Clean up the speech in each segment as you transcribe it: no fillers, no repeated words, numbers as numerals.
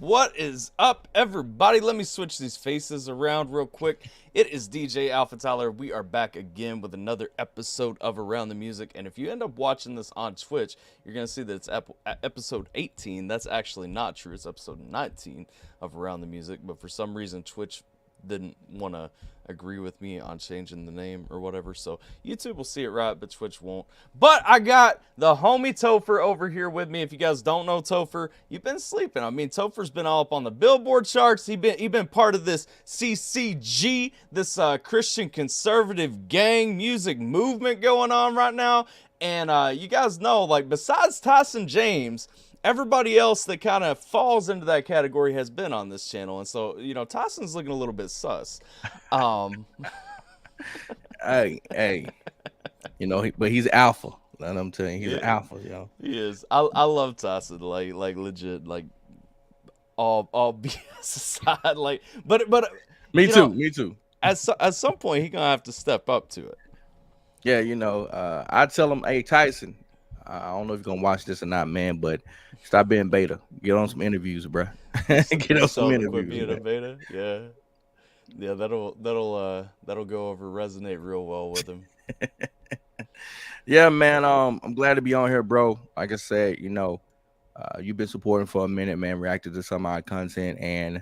What is up, everybody? Let me switch these faces around real quick. It is DJ AlphaTyler. We are back again with another episode of Around the Music. And if you end up watching this on Twitch, you're going to see that it's episode 18. That's actually not true. It's episode 19 of Around the Music. But for some reason, Twitch didn't want to agree with me on changing the name or whatever, so YouTube will see it right, but Twitch won't. But I got the homie Topher over here with me. If you guys don't know Topher, you've been sleeping. I mean, Topher's been all up on the Billboard charts. He been part of this CCG, this Christian conservative gang music movement going on right now. And you guys know, like, besides Tyson James, everybody else that kind of falls into that category has been on this channel. And so, you know, Tyson's looking a little bit sus. Hey, you know, but he's alpha. And I'm telling you, he's an alpha, you know. He is. I love Tyson, like legit, like all BS aside, like, but me too. At some point, he gonna have to step up to it. Yeah, you know, I tell him, hey Tyson, I don't know if you're gonna watch this or not, man, but stop being beta. Get on some interviews, bro. Get on some interviews. Quit being a beta, yeah. That'll go over, resonate real well with him. Yeah, man. I'm glad to be on here, bro. Like I said, you know, you've been supporting for a minute, man. Reacted to some of our content, and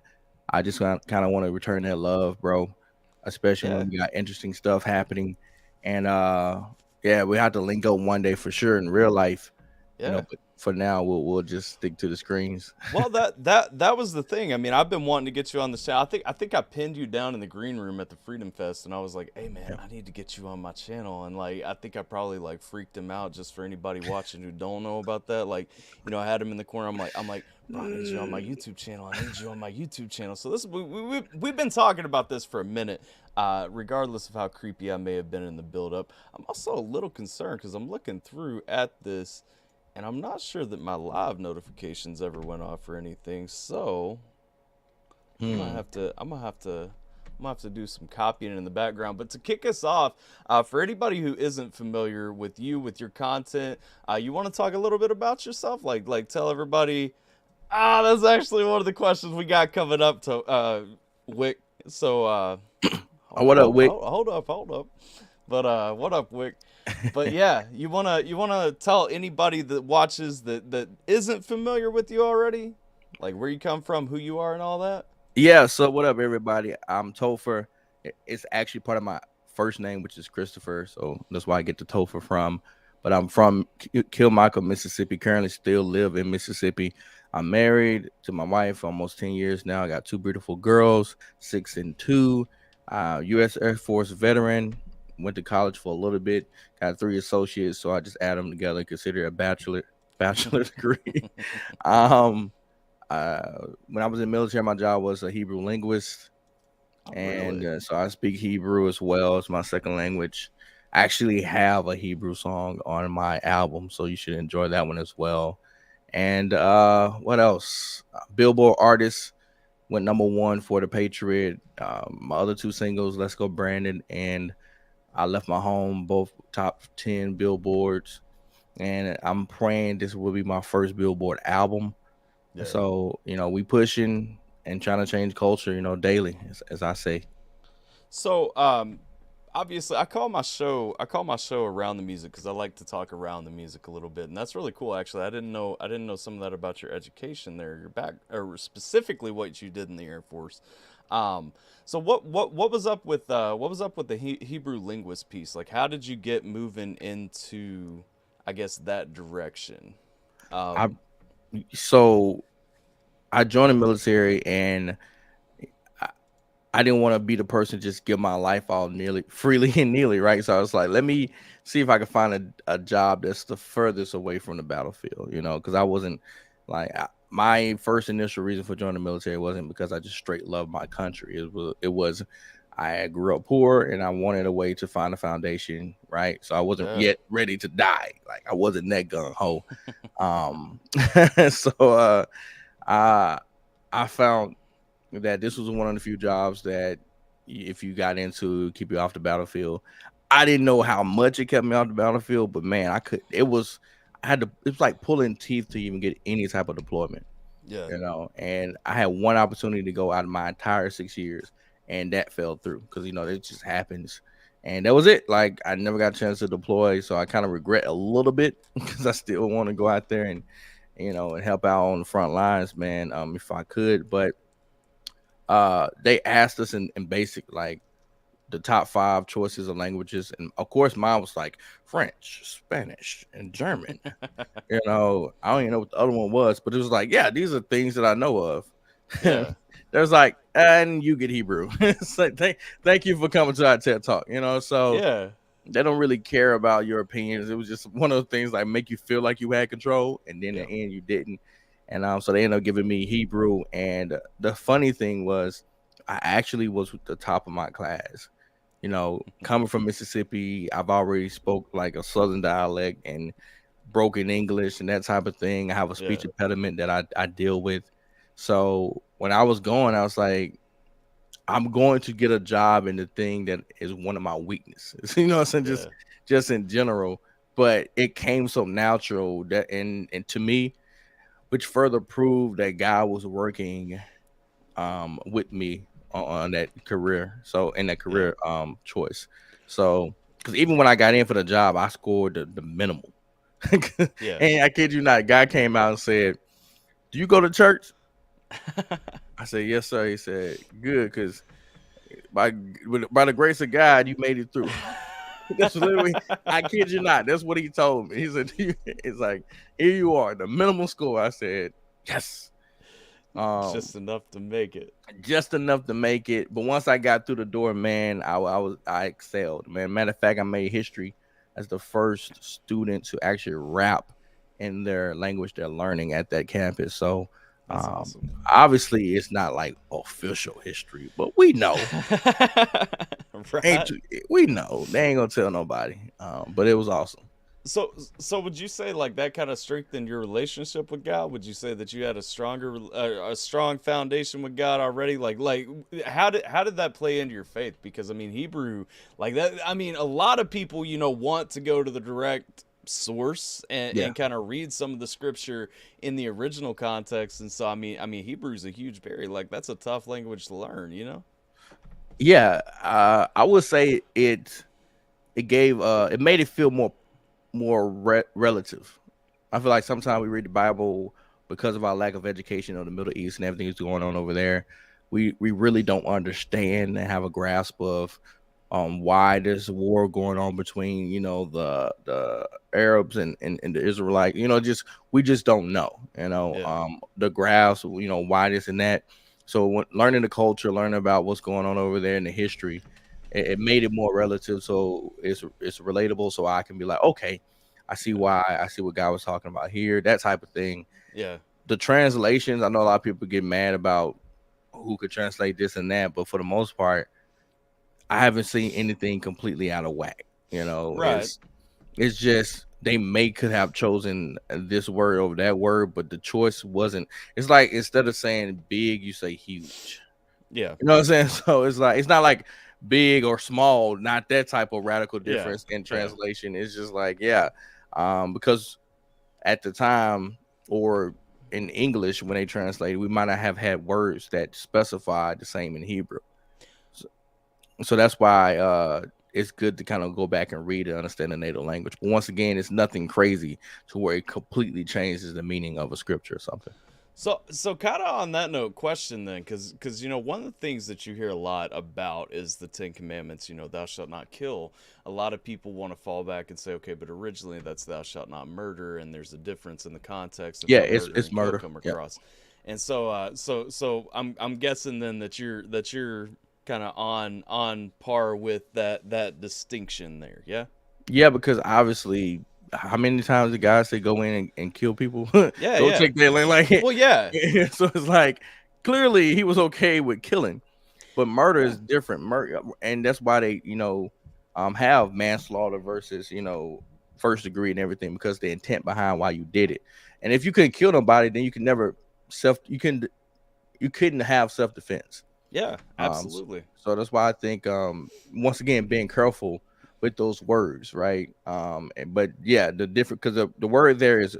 I just kind of want to return that love, bro. Especially when we got interesting stuff happening, and yeah, we have to link up one day for sure in real life. Yeah. You know, but for now, we'll just stick to the screens. Well, that was the thing. I mean, I've been wanting to get you on the channel. I think I pinned you down in the green room at the Freedom Fest, and I was like, "Hey, man, I need to get you on my channel." And like, I think I probably like freaked him out. Just for anybody watching who don't know about that, like, you know, I had him in the corner. I'm like, bro, I need you on my YouTube channel. I need you on my YouTube channel. So this we've been talking about this for a minute. Regardless of how creepy I may have been in the build-up, I'm also a little concerned because I'm looking through at this, and I'm not sure that my live notifications ever went off or anything. So I'm gonna have to do some copying in the background. But to kick us off, for anybody who isn't familiar with you, with your content, you want to talk a little bit about yourself, like tell everybody. That's actually one of the questions we got coming up to Wick. So what up, Wick? Hold up. But what up, Wick? But yeah, you wanna tell anybody that watches that isn't familiar with you already, like where you come from, who you are, and all that. Yeah. So what up, everybody? I'm Topher. It's actually part of my first name, which is Christopher. So that's why I get the Topher from. But I'm from Kilmichael, Mississippi. Currently, still live in Mississippi. I'm married to my wife almost 10 years now. I got two beautiful girls, 6 and 2. U.S. Air Force veteran. Went to college for a little bit. Got 3 associates, so I just add them together. Consider a bachelor degree. When I was in the military, my job was a Hebrew linguist, and so I speak Hebrew as well as my second language. I actually have a Hebrew song on my album, so you should enjoy that one as well. And what else? Billboard artist, went #1 for the Patriot. My other 2 singles, Let's Go Brandon, and I Left My Home, both top 10 billboards. And I'm praying this will be my first Billboard album. Yeah. So, you know, we pushing and trying to change culture, you know, daily, as I say. So, obviously, I call my show Around the Music because I like to talk around the music a little bit, and that's really cool. Actually, I didn't know some of that about your education there, your back, or specifically what you did in the Air Force. So what was up with the Hebrew linguist piece? Like, how did you get moving into, I guess, that direction? So I joined the military, and I didn't want to be the person to just give my life all freely and nearly, right? So I was like, let me see if I can find a job that's the furthest away from the battlefield, you know, because I wasn't like, my first initial reason for joining the military wasn't because I just straight loved my country. It was I grew up poor, and I wanted a way to find a foundation, right? So I wasn't yet ready to die. Like, I wasn't that gung-ho. So I found that this was one of the few jobs that if you got into, keep you off the battlefield. I didn't know how much it kept me off the battlefield, but man, it was like pulling teeth to even get any type of deployment. Yeah. And I had one opportunity to go out of my entire 6 years, and that fell through because it just happens. And that was it. Like, I never got a chance to deploy, so I kind of regret a little bit because I still want to go out there and and help out on the front lines, man. If I could, but they asked us in basic, like, the top 5 choices of languages, and of course mine was like French, Spanish, and German. I don't even know what the other one was, but it was like, yeah, these are things that I know of. Yeah. There's like, and you get Hebrew. It's like, thank you for coming to our TED Talk. So Yeah. they don't really care about your opinions. It was just one of those things like make you feel like you had control, and then in the end you didn't. And so they ended up giving me Hebrew. And the funny thing was, I actually was with the top of my class. Coming from Mississippi, I've already spoke like a Southern dialect and broken English and that type of thing. I have a speech Yeah. impediment that I deal with. So when I was going, I was like, I'm going to get a job in the thing that is one of my weaknesses. What I'm saying? Yeah. Just in general. But it came so natural that and to me, which further proved that God was working with me on that career. So in that Yeah. career choice. So because even when I got in for the job, I scored the minimal. Yeah. And I kid you not, guy came out and said, "Do you go to church?" I said, "Yes, sir." He said, "Good, because by the grace of God, you made it through." That's literally, I kid you not, that's what he told me. He said, "It's like, here you are, the minimum score." I said, "Yes." Just enough to make it. Just enough to make it. But once I got through the door, man, I excelled, man. Matter of fact, I made history as the first student to actually rap in their language they're learning at that campus. So That's awesome. obviously it's not like official history, but we know. Right. We know. They ain't gonna tell nobody. But it was awesome. So would you say like that kind of strengthened your relationship with God? Would you say that you had a strong foundation with God already? Like how did that play into your faith? Because I mean Hebrew, like that. I mean a lot of people want to go to the direct source and, Yeah. and kind of read some of the scripture in the original context. And so I mean Hebrew's a huge barrier. Like that's a tough language to learn. Yeah. I would say it gave it made it feel more relative. I feel like sometimes we read the Bible because of our lack of education on the Middle East and everything that's going on over there. We really don't understand and have a grasp of why there's a war going on between the Arabs and the Israelites. Just we just don't know. Yeah. The graphs. Why this and that. So when learning the culture, learning about what's going on over there in the history, it made it more relative. So it's relatable. So I can be like, okay, I see why. I see what God was talking about here. That type of thing. Yeah. The translations, I know a lot of people get mad about who could translate this and that, but for the most part, I haven't seen anything completely out of whack. Right. It's just they could have chosen this word over that word, but the choice wasn't. It's like instead of saying big, you say huge. Yeah. You know what I'm saying? So it's like it's not like big or small, not that type of radical Yeah. difference in Yeah. translation. It's just like, yeah, because at the time or in English when they translated, we might not have had words that specified the same in Hebrew. So that's why it's good to kind of go back and read and understand the native language. But once again, it's nothing crazy to where it completely changes the meaning of a scripture or something. So kind of on that note, question then, because one of the things that you hear a lot about is the Ten Commandments. Thou shalt not kill. A lot of people want to fall back and say, okay, but originally that's thou shalt not murder, and there's a difference in the context of Yeah, how murder it's and kill murder. come Yeah. across. And so I'm guessing then that you're kind of on par with that distinction there, yeah. Yeah, because obviously, how many times the guys say go in and kill people? Yeah, Go yeah. take their land, like Well, yeah, so it's like clearly he was okay with killing, but murder yeah, is different. Murder, and that's why they have manslaughter versus first degree and everything because the intent behind why you did it. And if you couldn't kill nobody, then you can never you couldn't have self defense. yeah. Um, Absolutely. so that's why I think once again being careful with those words, right? But yeah, the different because the word there is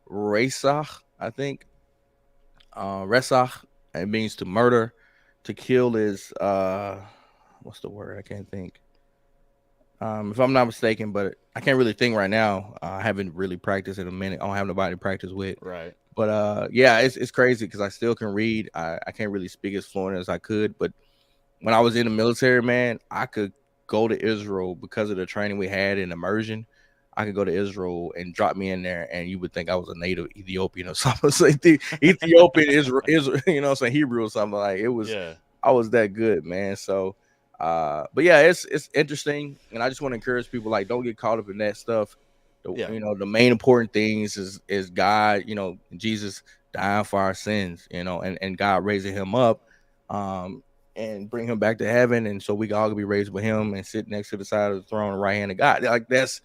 resach, I think. Resach. It means to murder. To kill is what's the word? I can't think. If I'm not mistaken, but I can't really think right now. I haven't really practiced in a minute. I don't have nobody to practice with. Right. But yeah, it's crazy because I still can read. I can't really speak as fluent as I could, but when I was in the military, man, I could go to Israel because of the training we had in immersion. I could go to Israel and drop me in there, and you would think I was a native Ethiopian or something. So Ethiopian, Israel, so Hebrew or something. Like it was, Yeah. I was that good, man. So, but yeah, it's interesting, and I just want to encourage people like don't get caught up in that stuff. Yeah. The main important things is God, Jesus dying for our sins, and God raising him up. And bring him back to heaven, and so we can all be raised with him and sit next to the side of the throne, the right hand of God. Like that's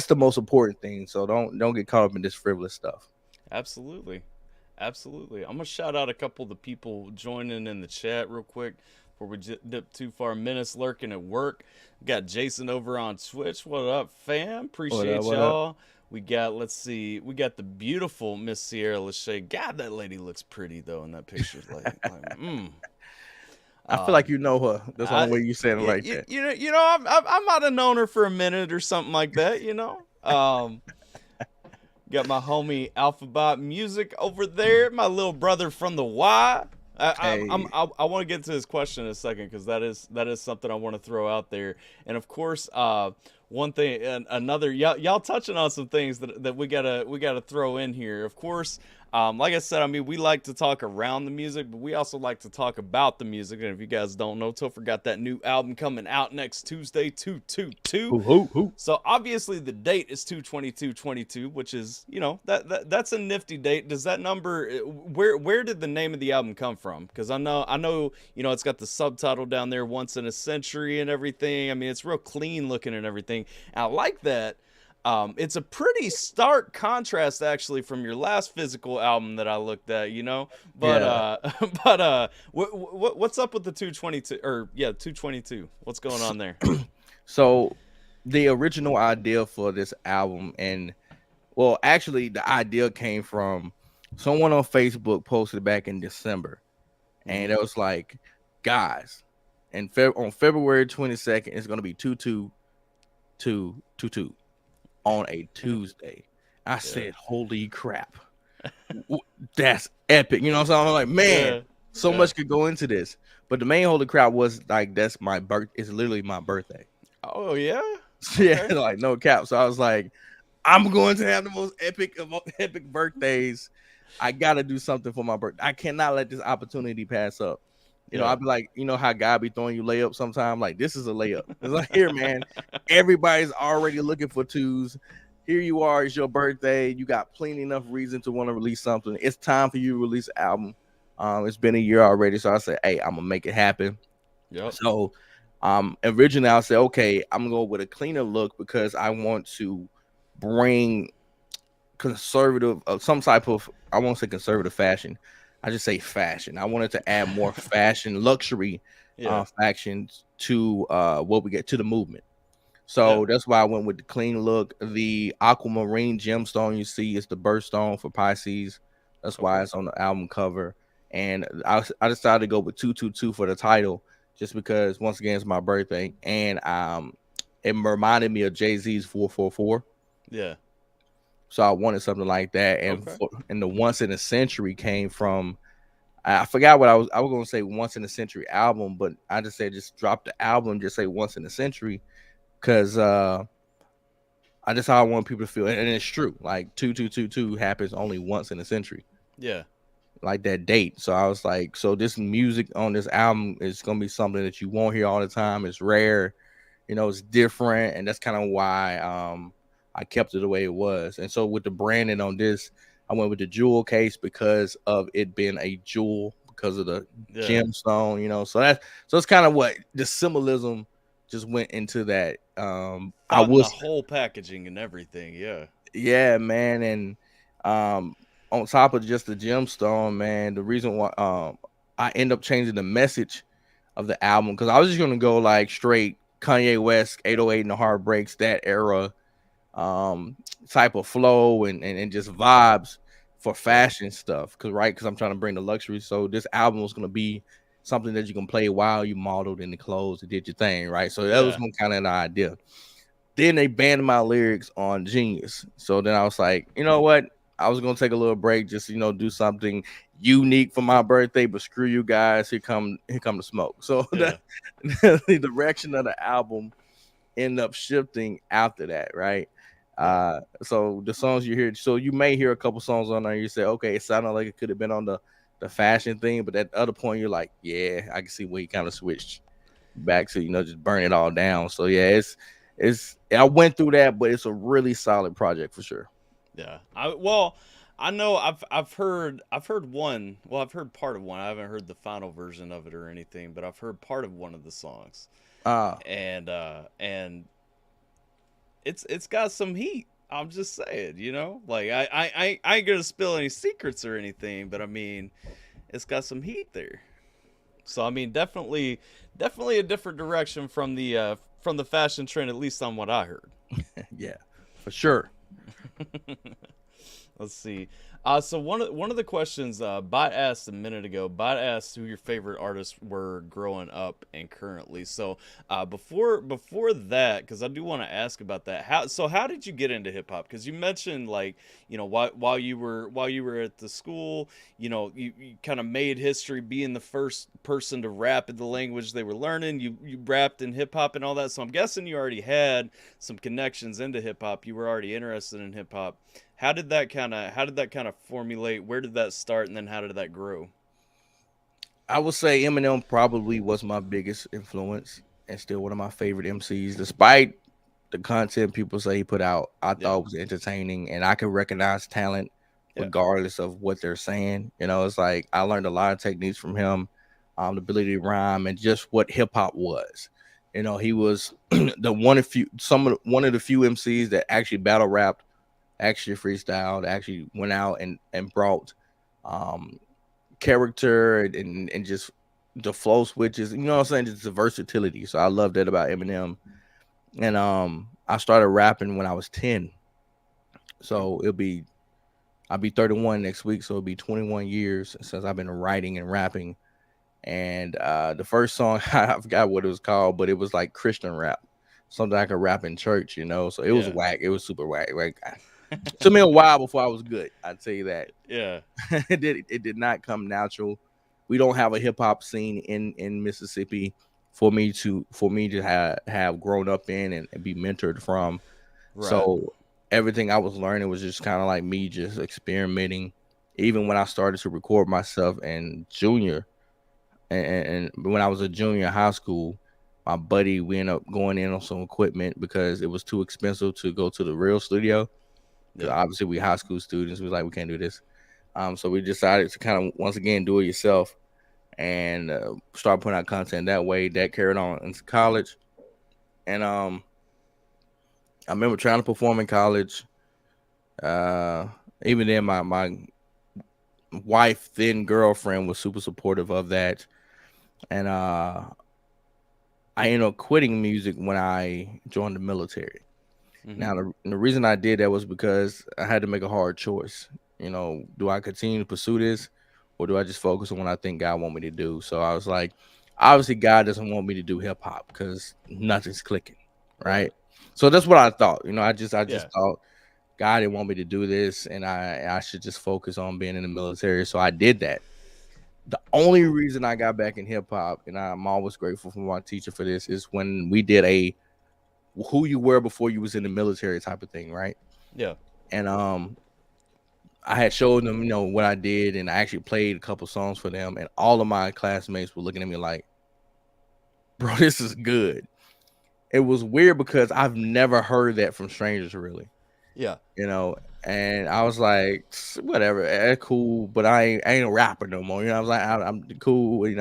the most important thing. So don't get caught up in this frivolous stuff. Absolutely. I'm gonna shout out a couple of the people joining in the chat real quick before we dip too far. Menace lurking at work. We got Jason over on Twitch. What up, fam? Appreciate What y'all. up? We got, let's see, we got the beautiful Miss Sierra Lachey. God, that lady looks pretty though in that picture. I feel like you know her. That's the only way you saying it like that. I might have known her for a minute or something like that. Got my homie Alphabot Music over there, my little brother from the Y. I want to get to his question in a second because that is something I want to throw out there. And of course, one thing and another, y'all touching on some things that we gotta throw in here. Of course, like I said, I mean, we like to talk around the music, but we also like to talk about the music. And if you guys don't know, Topher got that new album coming out next Tuesday, 2/22. So obviously the date is 2/22/22, which is, that's a nifty date. Does that number, where did the name of the album come from? Because I know, it's got the subtitle down there, Once in a Century and everything. I mean, it's real clean looking and everything. And I like that. It's a pretty stark contrast actually from your last physical album that I looked at, but yeah. What's up with the 2/22 or 2/22? What's going on there? So the original idea for this album, and well, actually the idea came from someone on Facebook posted back in December, and it was like, guys, and on February 22nd, it's gonna be 2/2/2/2 on a Tuesday. I said, holy crap. That's epic. You know what I'm saying? I'm like, man, so much could go into this. But the main holy crap was like, that's my birth. It's literally my birthday. Oh, yeah? Yeah, like no cap. So I was like, I'm going to have the most epic of epic birthdays. I got to do something for my birthday. I cannot let this opportunity pass up. I'd be like, how God be throwing you layup sometime. Like, this is a layup. It's like, here, man, everybody's already looking for twos. Here you are. It's your birthday. You got plenty enough reason to want to release something. It's time for you to release an album. It's been a year already. So I said, hey, I'm going to make it happen. Yep. So originally I said, okay, I'm going to go with a cleaner look because I want to bring conservative, some type of, I won't say conservative fashion. I just say fashion. I wanted to add more fashion, luxury factions to what we get to the movement. So that's why I went with the clean look. The aquamarine gemstone you see is the birthstone for Pisces. That's why it's on the album cover. And I decided to go with 2/22 for the title, just because once again it's my birthday, and it reminded me of Jay-Z's 444. Yeah. So I wanted something like that, and the Once in a Century came from, I forgot what I was going to say, Once in a Century album, but I just said just drop the album, just say Once in a Century, because I just how I want people to feel, and it's true. Like 2/2/2/2 happens only once in a century. Yeah, like that date. So I was like, so this music on this album is going to be something that you won't hear all the time. It's rare, it's different, and that's kind of why I kept it the way it was. And so with the branding on this, I went with the jewel case because of it being a jewel, because of the gemstone, so it's kind of what the symbolism just went into that. I was the whole packaging and everything. Yeah, man. And on top of just the gemstone, man, the reason why I end up changing the message of the album, because I was just gonna go like straight Kanye West, 808 and the Heartbreaks, that era type of flow and just vibes for fashion stuff, because I'm trying to bring the luxury. So this album was gonna be something that you can play while you modeled in the clothes and did your thing, right? So that was Yeah. kind of the idea. Then they banned my lyrics on Genius. So then I was like, you know what? I was gonna take a little break, just do something unique for my birthday. But screw you guys, here come the smoke. So Yeah. the direction of the album ended up shifting after that, right? Yeah. So the songs you hear, so you may hear a couple songs on there. You say, okay, it sounded like it could have been on the fashion thing, but at the other point, you're like, yeah, I can see where you kind of switched back to just burn it all down. So yeah, it's I went through that, but it's a really solid project for sure. Yeah. I know I've heard one. Well, I've heard part of one. I haven't heard the final version of it or anything, but I've heard part of one of the songs. Uh And it's got some heat. I'm just saying, like I ain't gonna spill any secrets or anything, but I mean, it's got some heat there. So I mean, definitely a different direction from the fashion trend, at least on what I heard. yeah, for sure. Let's see. So one of the questions Bot asked a minute ago. Bot asked who your favorite artists were growing up and currently. So before that, because I do want to ask about that. How did you get into hip hop? Because you mentioned like while you were at the school, you kind of made history being the first person to rap in the language they were learning. You rapped in hip hop and all that. So I'm guessing you already had some connections into hip hop. You were already interested in hip hop. How did that kind of formulate? Where did that start, and then how did that grow? I would say Eminem probably was my biggest influence and still one of my favorite MCs, despite the content people say he put out. I Yeah, thought it was entertaining, and I could recognize talent yeah, regardless of what they're saying. It's like I learned a lot of techniques from him, the ability to rhyme, and just what hip hop was. He was one of the few MCs that actually battle rapped, actually freestyled, actually went out and brought um character and just the flow switches. You know what I'm saying? Just the versatility. So I love that about Eminem. And I started rapping when I was 10. okay, So I'll be 31 next week. So it'll be 21 years since I've been writing and rapping. And the first song I forgot what it was called, but it was like Christian rap. Something I could rap in church. So it was yeah, whack. It was super whack. Like it took me a while before I was good. I'd tell you that. yeah, It did not come natural. We don't have a hip hop scene in Mississippi for me to have grown up in and be mentored from. right, So everything I was learning was just kind of like me just experimenting. Even when I started to record myself in junior and when I was a junior in high school, my buddy we ended up going in on some equipment because it was too expensive to go to the real studio. Because yeah, obviously we high school students, we was like we can't do this. So we decided to kind of once again do it yourself and start putting out content that way. That carried on into college, and I remember trying to perform in college. Uh, Even then, my wife, then girlfriend, was super supportive of that, and I ended up quitting music when I joined the military. mm-hmm, Now, the reason I did that was because I had to make a hard choice. Do I continue to pursue this or do I just focus on what I think God want me to do? So I was like, obviously God doesn't want me to do hip hop because nothing's clicking, right, right? So that's what I thought. I just yeah, thought God didn't want me to do this and I should just focus on being in the military. So I did that. The only reason I got back in hip hop, and I'm always grateful for my teacher for this, is when we did a who you were before you was in the military type of thing, right? yeah, And I had showed them, what I did, and I actually played a couple songs for them, and all of my classmates were looking at me like, "Bro, this is good." It was weird because I've never heard that from strangers, really, yeah, you know. And I was like, "Whatever, cool," but I ain't a rapper no more. I was like, I'm cool, yeah,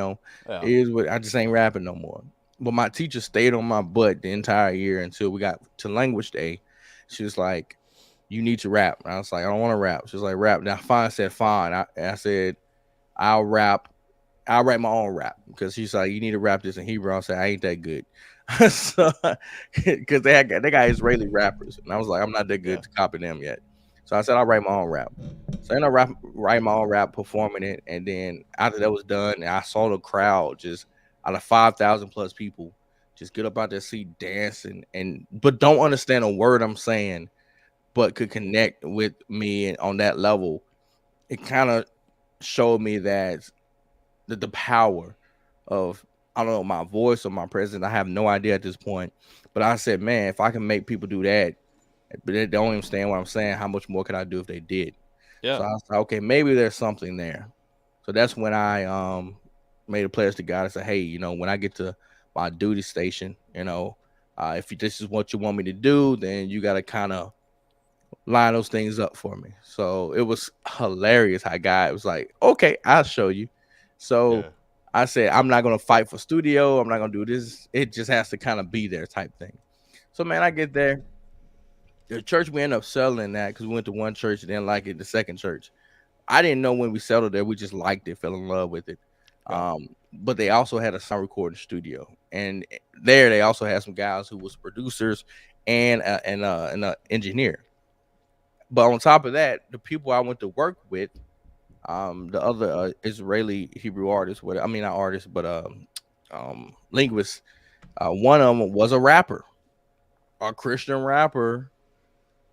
It is what I just ain't rapping no more. But my teacher stayed on my butt the entire year until we got to language day. She was like, you need to rap. And I was like, I don't want to rap. She was like, rap. Now, fine. I said, fine. I said, I'll rap. I'll write my own rap because she's like, you need to rap this in Hebrew. I said, I ain't that good. So, because they got Israeli rappers, and I was like, I'm not that good yeah, to copy them yet. So I said I'll write my own rap. So then write my own rap, performing it, and then after that was done, I saw the crowd just out of 5,000 plus people just get up out their seat dancing and but don't understand a word I'm saying, but could connect with me and on that level. It kind of showed me that the power of I don't know my voice or my presence. I have no idea at this point, but I said, man, if I can make people do that, but they don't understand what I'm saying, how much more could I do if they did? So Yeah. I was like, okay, maybe there's something there. So that's when I made a pledge to God. I said, hey, when I get to my duty station, if this is what you want me to do, then you got to kind of line those things up for me. So it was hilarious how God was like, okay, I'll show you. So Yeah. I said, I'm not gonna fight for studio. I'm not gonna do this. It just has to kind of be there type thing. So man, I get there. The church we end up selling that because we went to one church and didn't like it. The second church, I didn't know when we settled there. We just liked it, fell in love with it. Right. But they also had a sound recording studio, and there they also had some guys who was producers and engineer. But on top of that, the people I went to work with, the other Israeli Hebrew artists, what I mean not artists, but linguists. One of them was a rapper, a Christian rapper,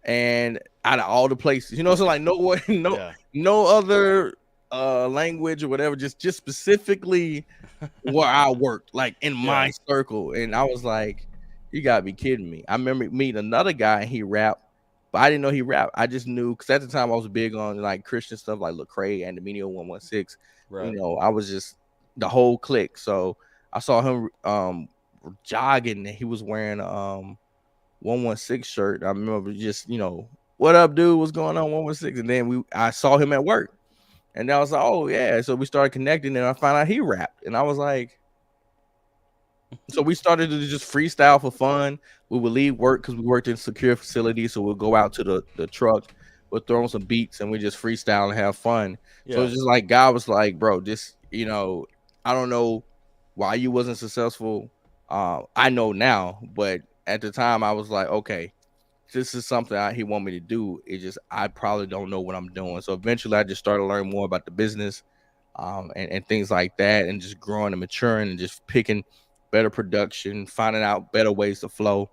and out of all the places, so like no one, Yeah. no other language or whatever, just specifically where I worked, like in my Yeah. circle, and I was like, you gotta be kidding me. I remember meeting another guy and he rapped. But I didn't know he rapped. I just knew because at the time I was big on like Christian stuff like Lecrae and Dominio 116. Right. I was just the whole clique. So I saw him jogging and he was wearing 116 shirt. I remember just, what up, dude? What's going on? 116. And then I saw him at work. And I was like, oh yeah. So we started connecting and I found out he rapped. And I was like, so we started to just freestyle for fun. We would leave work because we worked in secure facilities. So we'll go out to the truck, we'll throw on some beats and we just freestyle and have fun. So Yeah. it's just like God was like, bro, this, I don't know why you wasn't successful. I know now, but at the time I was like, okay, this is something he want me to do. It just I probably don't know what I'm doing. So eventually I just started learning more about the business, and things like that, and just growing and maturing and just picking better production, finding out better ways to flow.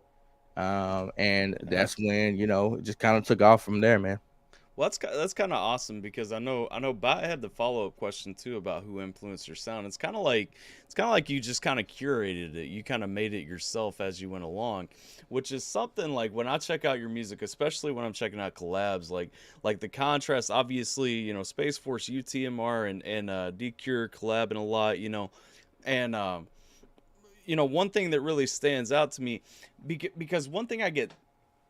And Yeah. that's when, it just kind of took off from there, man. Well, that's kind of awesome because I know Bot had the follow up question too about who influenced your sound. It's kind of like you just kind of curated it. You kind of made it yourself as you went along, which is something like when I check out your music, especially when I'm checking out collabs, like the contrast. Obviously, Space Force, UTMR, and DCure collabing a lot. And one thing that really stands out to me because one thing I get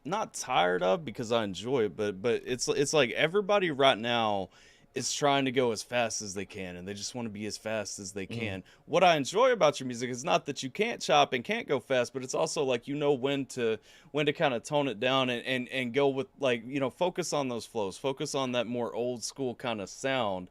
not tired of because I enjoy it, but it's like everybody right now is trying to go as fast as they can and they just want to be as fast as they Mhm. can. What I enjoy about your music is not that you can't chop and can't go fast, but it's also like when to kind of tone it down and go with like, focus on those flows, focus on that more old school kind of sound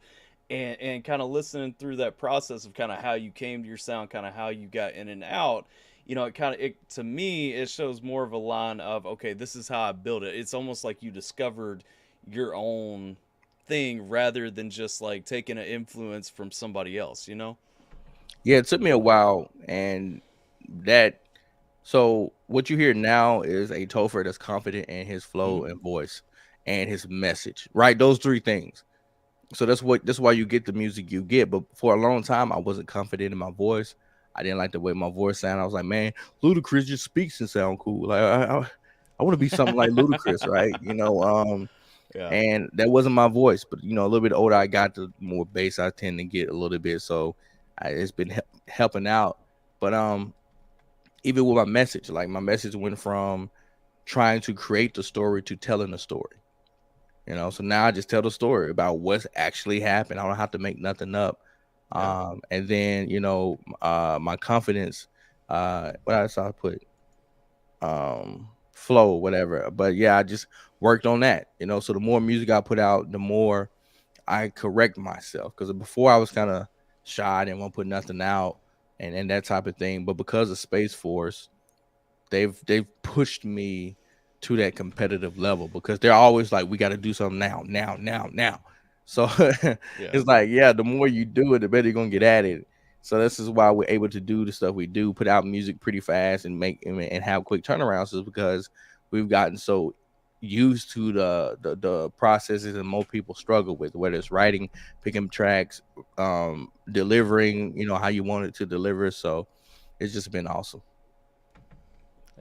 and kind of listening through that process of kind of how you came to your sound, kind of how you got in and out. It to me it shows more of a line of okay, this is how I built it. It's almost like you discovered your own thing rather than just like taking an influence from somebody else. Yeah, it took me a while, and that so what you hear now is a Topher that's confident in his flow Mm. and voice and his message, right? Those three things. So that's why you get the music you get. But for a long time, I wasn't confident in my voice. I didn't like the way my voice sounded. I was like, man, Ludacris just speaks and sound cool. Like I want to be something like Ludacris, right? Yeah. And that wasn't my voice. But a little bit older, I got the more bass I tend to get a little bit. So it's been helping out. But even with my message, like my message went from trying to create the story to telling the story. So now I just tell the story about what's actually happened. I don't have to make nothing up. Yeah. And then, my confidence, what else I put? Flow, whatever. But yeah, I just worked on that, so the more music I put out, the more I correct myself. Because before I was kind of shy, I didn't want to put nothing out and that type of thing. But because of Space Force, they've pushed me to that competitive level, because they're always like, we got to do something now. So Yeah. it's like, yeah, the more you do it, the better you're gonna get at it. So this is why we're able to do the stuff we do, put out music pretty fast and and have quick turnarounds, is because we've gotten so used to the processes that most people struggle with, whether it's writing, picking tracks, delivering, how you want it to deliver. So it's just been awesome.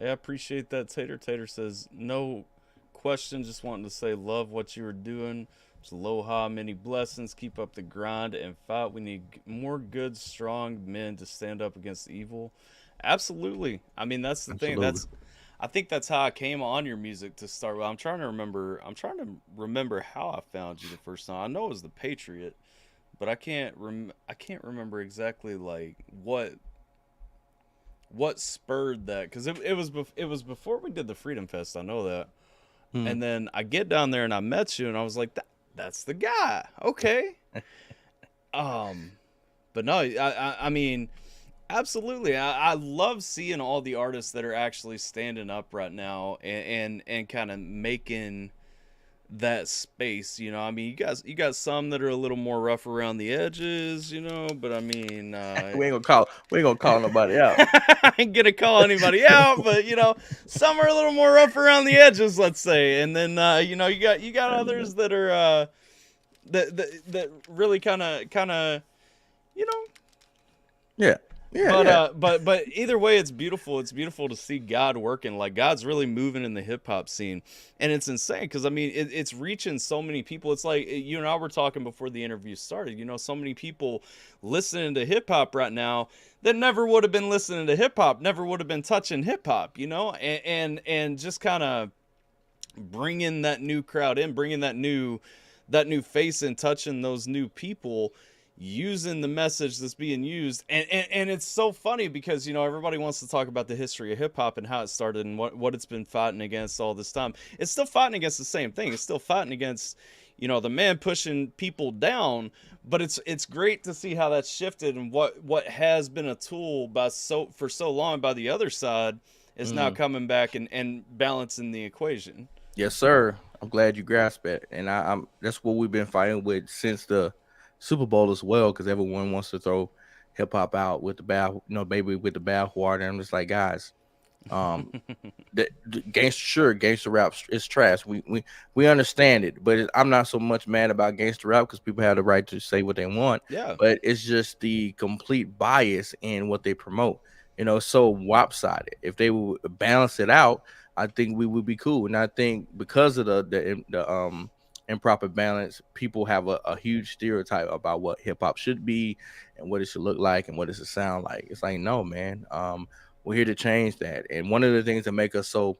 Yeah, I appreciate that. Tater says, no question, just wanting to say, love what you were doing. Just aloha, many blessings. Keep up the grind and fight. We need more good, strong men to stand up against evil. Absolutely. I mean, that's the thing. Absolutely. I think that's how I came on your music to start with. I'm trying to remember how I found you the first time. I know it was the Patriot, but I can't remember exactly like what spurred that, because it was before we did the Freedom Fest. I know that. Hmm. And then I get down there and I met you and I was like, that's the guy. Okay. But no, I mean, absolutely. I love seeing all the artists that are actually standing up right now and kind of making that space. I mean, you got some that are a little more rough around the edges, but I mean, We ain't gonna call nobody out. I ain't gonna call anybody out, but some are a little more rough around the edges, let's say. And then you got others that are that really kind of you know Yeah. but either way, it's beautiful. It's beautiful to see God working. Like, God's really moving in the hip hop scene, and it's insane because I mean, it's reaching so many people. It's like you and I were talking before the interview started. So many people listening to hip hop right now that never would have been listening to hip hop, never would have been touching hip hop. And just kind of bringing that new crowd in, bringing that new face and touching those new people, using the message that's being used. And it's so funny because everybody wants to talk about the history of hip-hop and how it started and what it's been fighting against all this time. It's still fighting against the same thing. It's still fighting against the man pushing people down, but it's great to see how that's shifted, and what has been a tool for so long by the other side is now coming back and balancing the equation. Yes, sir. I'm glad you grasped it, and I'm that's what we've been fighting with since the Super Bowl as well, because everyone wants to throw hip hop out with the bath, baby with the bath water. I'm just like, guys, um, gangster rap is trash. We understand it, but I'm not so much mad about gangster rap because people have the right to say what they want. Yeah. But it's just the complete bias in what they promote. So lopsided. If they would balance it out, I think we would be cool. And I think because of the improper balance, people have a huge stereotype about what hip hop should be and what it should look like and what it should sound like. It's like, no, man. We're here to change that. And one of the things that make us so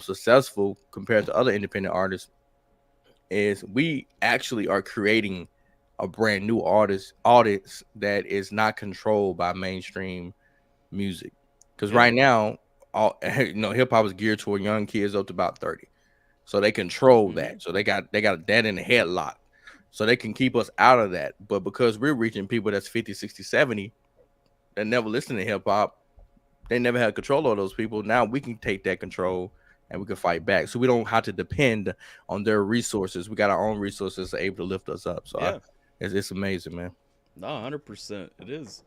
successful compared to other independent artists is we actually are creating a brand new audience that is not controlled by mainstream music. Because right now, hip hop is geared toward young kids up to about 30. So they control that. So they got that in the headlock. So they can keep us out of that. But because we're reaching people that's 50, 60, 70 that never listen to hip hop, they never had control of those people. Now we can take that control and we can fight back. So we don't have to depend on their resources. We got our own resources that are able to lift us up. So Yeah. it's amazing, man. No, 100%. It is.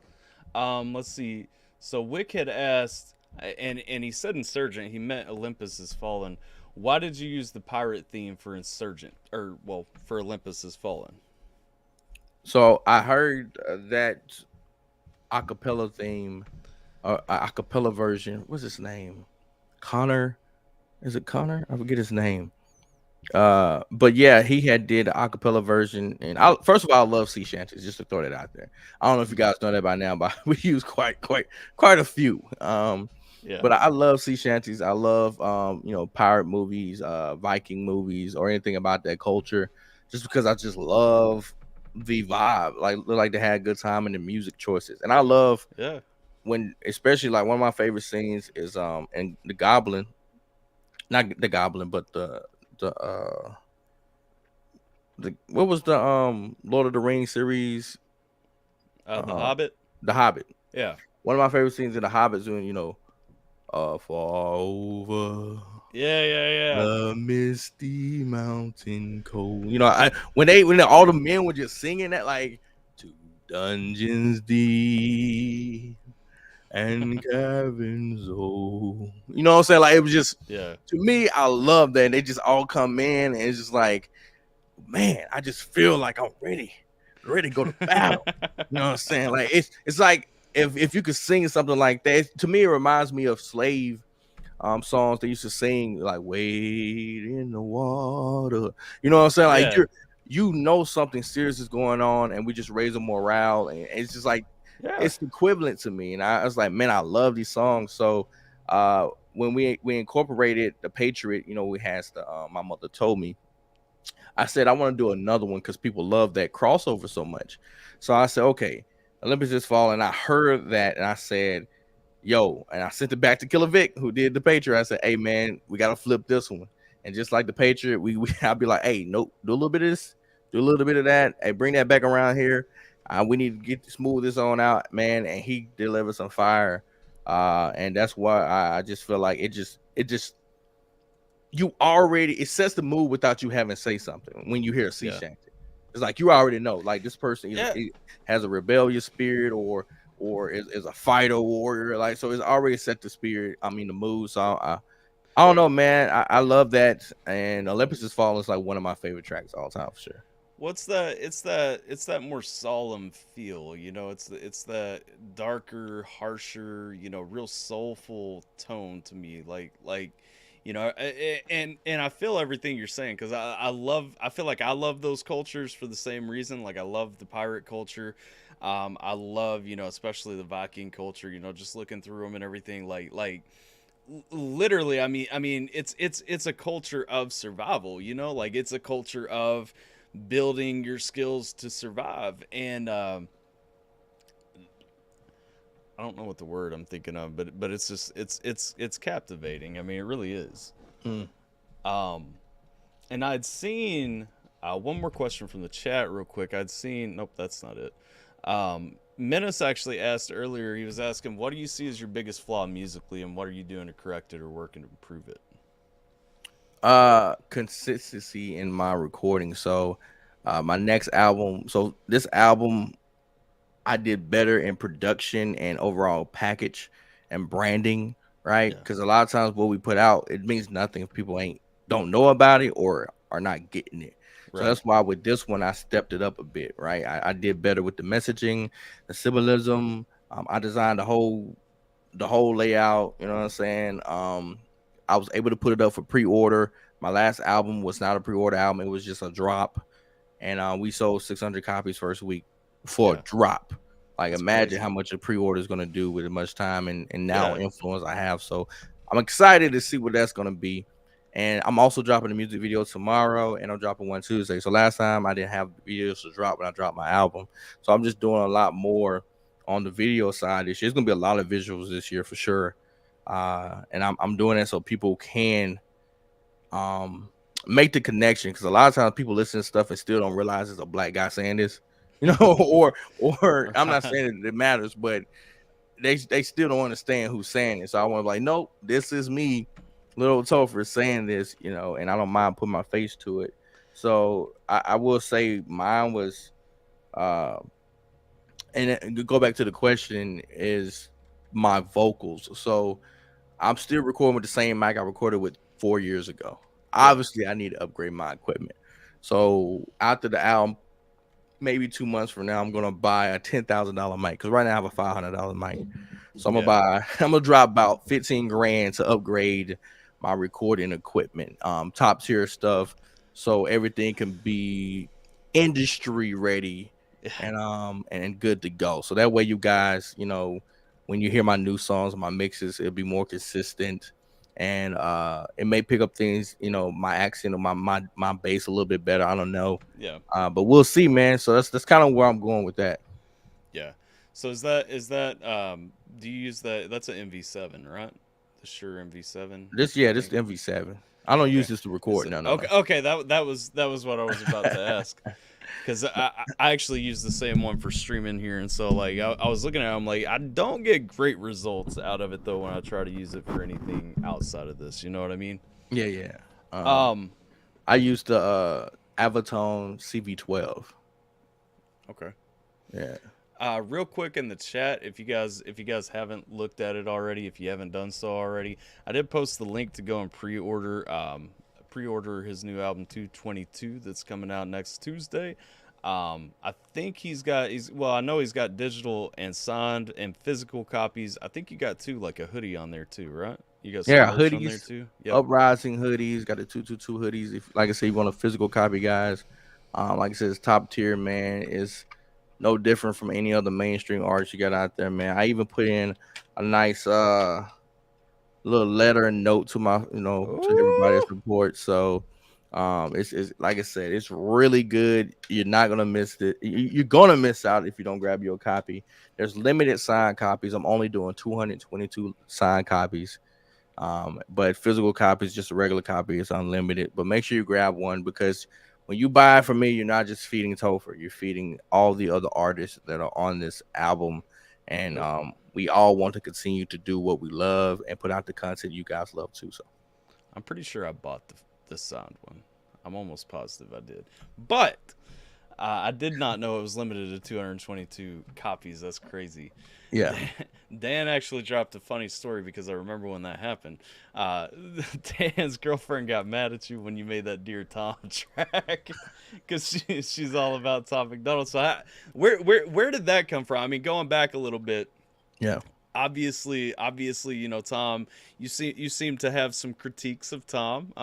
Let's see. So Wick had asked, and he said Insurgent. He meant Olympus Has Fallen. Why did you use the pirate theme for Insurgent, for Olympus Has Fallen? So I heard that acapella theme, acapella version. What's his name? Connor. Is it Connor? I forget his name. But yeah, he had did an acapella version, and first of all, I love sea shanties. Just to throw that out there. I don't know if you guys know that by now, but we use quite a few. Yeah. But I love sea shanties. I love pirate movies, Viking movies, or anything about that culture. Just because I just love the vibe, like they had a good time in the music choices, and I love when, especially like one of my favorite scenes is and the Goblin, not the Goblin, but the what was the Lord of the Rings series? The Hobbit. The Hobbit. Yeah. One of my favorite scenes in the Hobbit is when far over Yeah. The misty mountain cold. You know, when all the men were just singing that, like, two dungeons deep and caverns old. You know what I'm saying? Like, it was just, Yeah. to me, I love that. They just all come in, and it's just like, man, I just feel like I'm ready to go to battle. You know what I'm saying? Like, it's like if you could sing something like that, to me, it reminds me of slave songs they used to sing, like "Wade in the Water." You know what I'm saying? Like, Yeah. you know something serious is going on, and we just raise the morale, and it's just like, Yeah. it's equivalent to me. And I was like, man, I love these songs. So when we incorporated the Patriot, you know, we had the my mother told me, I said I want to do another one because people love that crossover so much. So I said, okay, Olympus Has Fallen. And I heard that, and I said, yo, and I sent it back to Killer Vic, who did the Patriot. I said, hey man, we gotta flip this one. And just like the Patriot, I'll be like, hey, nope, do a little bit of this, do a little bit of that. Hey, bring that back around here. We need to smooth this on out, man. And he delivered some fire. And that's why I just feel like it just it sets the mood without you having to say something. When you hear a sea shanty, it's like you already know, like, this person has a rebellious spirit or is a fighter warrior, like, so it's already set the spirit. I mean, the mood. So I don't know, man. I love that, and Olympus Has Fallen is like one of my favorite tracks all time for sure. What's that? It's that more solemn feel, you know. It's that darker, harsher, you know, real soulful tone to me. Like, you know, and I feel everything you're saying because I feel like I love those cultures for the same reason. Like, I love the pirate culture. I love, you know, especially the Viking culture. You know, just looking through them and everything. Like literally, I mean, it's a culture of survival. You know, like, it's a culture of building your skills to survive. And I don't know what the word I'm thinking of, but it's just it's captivating. I mean, it really is. And I'd seen one more question from the chat real quick. Nope, that's not it. Menace actually asked earlier, he was asking, what do you see as your biggest flaw musically, and what are you doing to correct it or working to improve it? Consistency in my recording. So my next album, so this album, I did better in production and overall package and branding, right? Because a lot of times what we put out, it means nothing if people don't know about it or are not getting it. So that's why with this one I stepped it up a bit, right? I did better with the messaging, the symbolism. I designed the whole layout. You know what I'm saying? I was able to put it up for pre-order. My last album was not a pre-order album; it was just a drop, and we sold 600 copies first week for a drop. Like, that's imagine crazy how much a pre-order is going to do with as much time and now influence I have. So I'm excited to see what that's going to be. And I'm also dropping a music video tomorrow, and I'm dropping one Tuesday. So last time I didn't have videos to drop when I dropped my album. So I'm just doing a lot more on the video side this year. It's gonna be a lot of visuals this year for sure. And I'm doing that so people can make the connection, because a lot of times people listen to stuff and still don't realize it's a black guy saying this, you know, or I'm not saying it matters, but they still don't understand who's saying it. So I want to, like, nope, this is me, little Topher, saying this, you know, and I don't mind putting my face to it. So I will say mine was and go back to the question, is my vocals. So I'm still recording with the same mic I recorded with 4 years ago. Obviously I need to upgrade my equipment. So after the album, maybe 2 months from now, I'm gonna buy a $10,000 mic, because right now I have a $500 mic. So I'm gonna drop about 15 grand to upgrade my recording equipment, top tier stuff, so everything can be industry ready and good to go. So that way, you guys, you know, when you hear my new songs, my mixes, it'll be more consistent, and it may pick up things, you know, my accent or my bass a little bit better. I don't know. But we'll see, man. So that's kind of where I'm going with that. So is that do you use that's an MV7, right? The Shure MV7. This the MV7. I don't use this to record. No. Okay, that was what I was about to ask. Because I actually use the same one for streaming here, and so, like, I was looking at it, I'm like, I don't get great results out of it though when I try to use it for anything outside of this. You know what I mean? Yeah, yeah. Um, I used the Avatone CV12. okay. Yeah. Real quick in the chat, if you guys haven't looked at it already, if you haven't done so already, I did post the link to go and pre-order his new album 222 that's coming out next Tuesday. I think I know he's got digital and signed and physical copies. I think you got two, like a hoodie on there too, right? You got some Yeah, merch on there hoodies, too. Yep. uprising hoodies, got the 222 hoodies. If like I said, you want a physical copy, guys. Like I said, it's top tier, man. It's no different from any other mainstream artist you got out there, man. I even put in a nice little letter and note to my, to everybody that Ooh. supports. So it's like I said, it's really good. You're not gonna miss it. You're gonna miss out if you don't grab your copy. There's limited signed copies. I'm only doing 222 signed copies. But physical copies, just a regular copy, is unlimited. But make sure you grab one, because when you buy it from me, you're not just feeding Topher, you're feeding all the other artists that are on this album. And Yep. we all want to continue to do what we love and put out the content you guys love too. So I'm pretty sure I bought the signed one. I'm almost positive I did, but I did not know it was limited to 222 copies. That's crazy. yeah. Dan actually dropped a funny story because I remember when that happened. Uh, Dan's girlfriend got mad at you when you made that Dear Tom track because she's all about Tom McDonald. So where did that come from? I mean, going back a little bit, Yeah. obviously, Tom, you seem to have some critiques of Tom.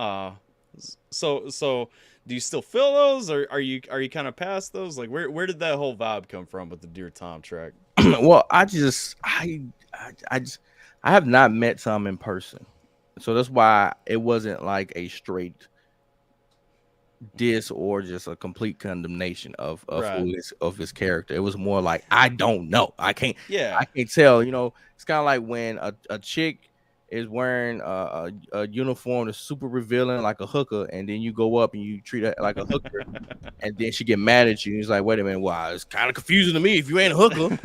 So do you still feel those, or are you kind of past those? Like, where did that whole vibe come from with the Dear Tom track? Well, I have not met Tom in person. So that's why it wasn't like a straight diss or just a complete condemnation of Right. his character. It was more like, I don't know. Yeah. I can't tell. It's kind of like when a chick is wearing a uniform that's super revealing, like a hooker, and then you go up and you treat her like a hooker, and then she get mad at you. He's like, wait a minute, wow, it's kind of confusing to me. If you ain't a hooker,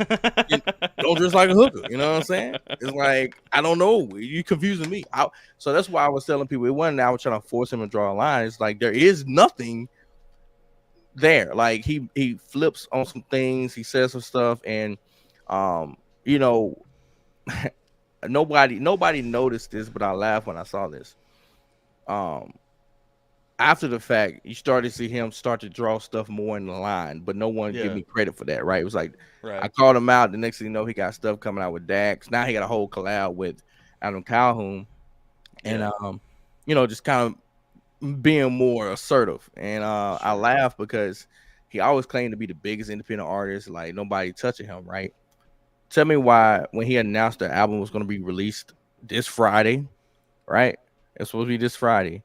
you don't dress like a hooker. You know what I'm saying? It's like, I don't know. You confusing me. So that's why I was telling people, it wasn't I was trying to force him to draw a line. It's like there is nothing there. Like he flips on some things, he says some stuff, and um, you know, nobody noticed this, but I laughed when I saw this. Um, After the fact, you started to see him start to draw stuff more in the line, but no one give Yeah. me credit for that, right? It was like I Right. called him out. The next thing you know, he got stuff coming out with Dax. Now he got a whole collab with Adam Calhoun, and Yeah. just kind of being more assertive. And I Sure. laugh because he always claimed to be the biggest independent artist, like nobody touching him, right? Tell me why when he announced the album was going to be released this Friday, right? It's supposed to be this Friday.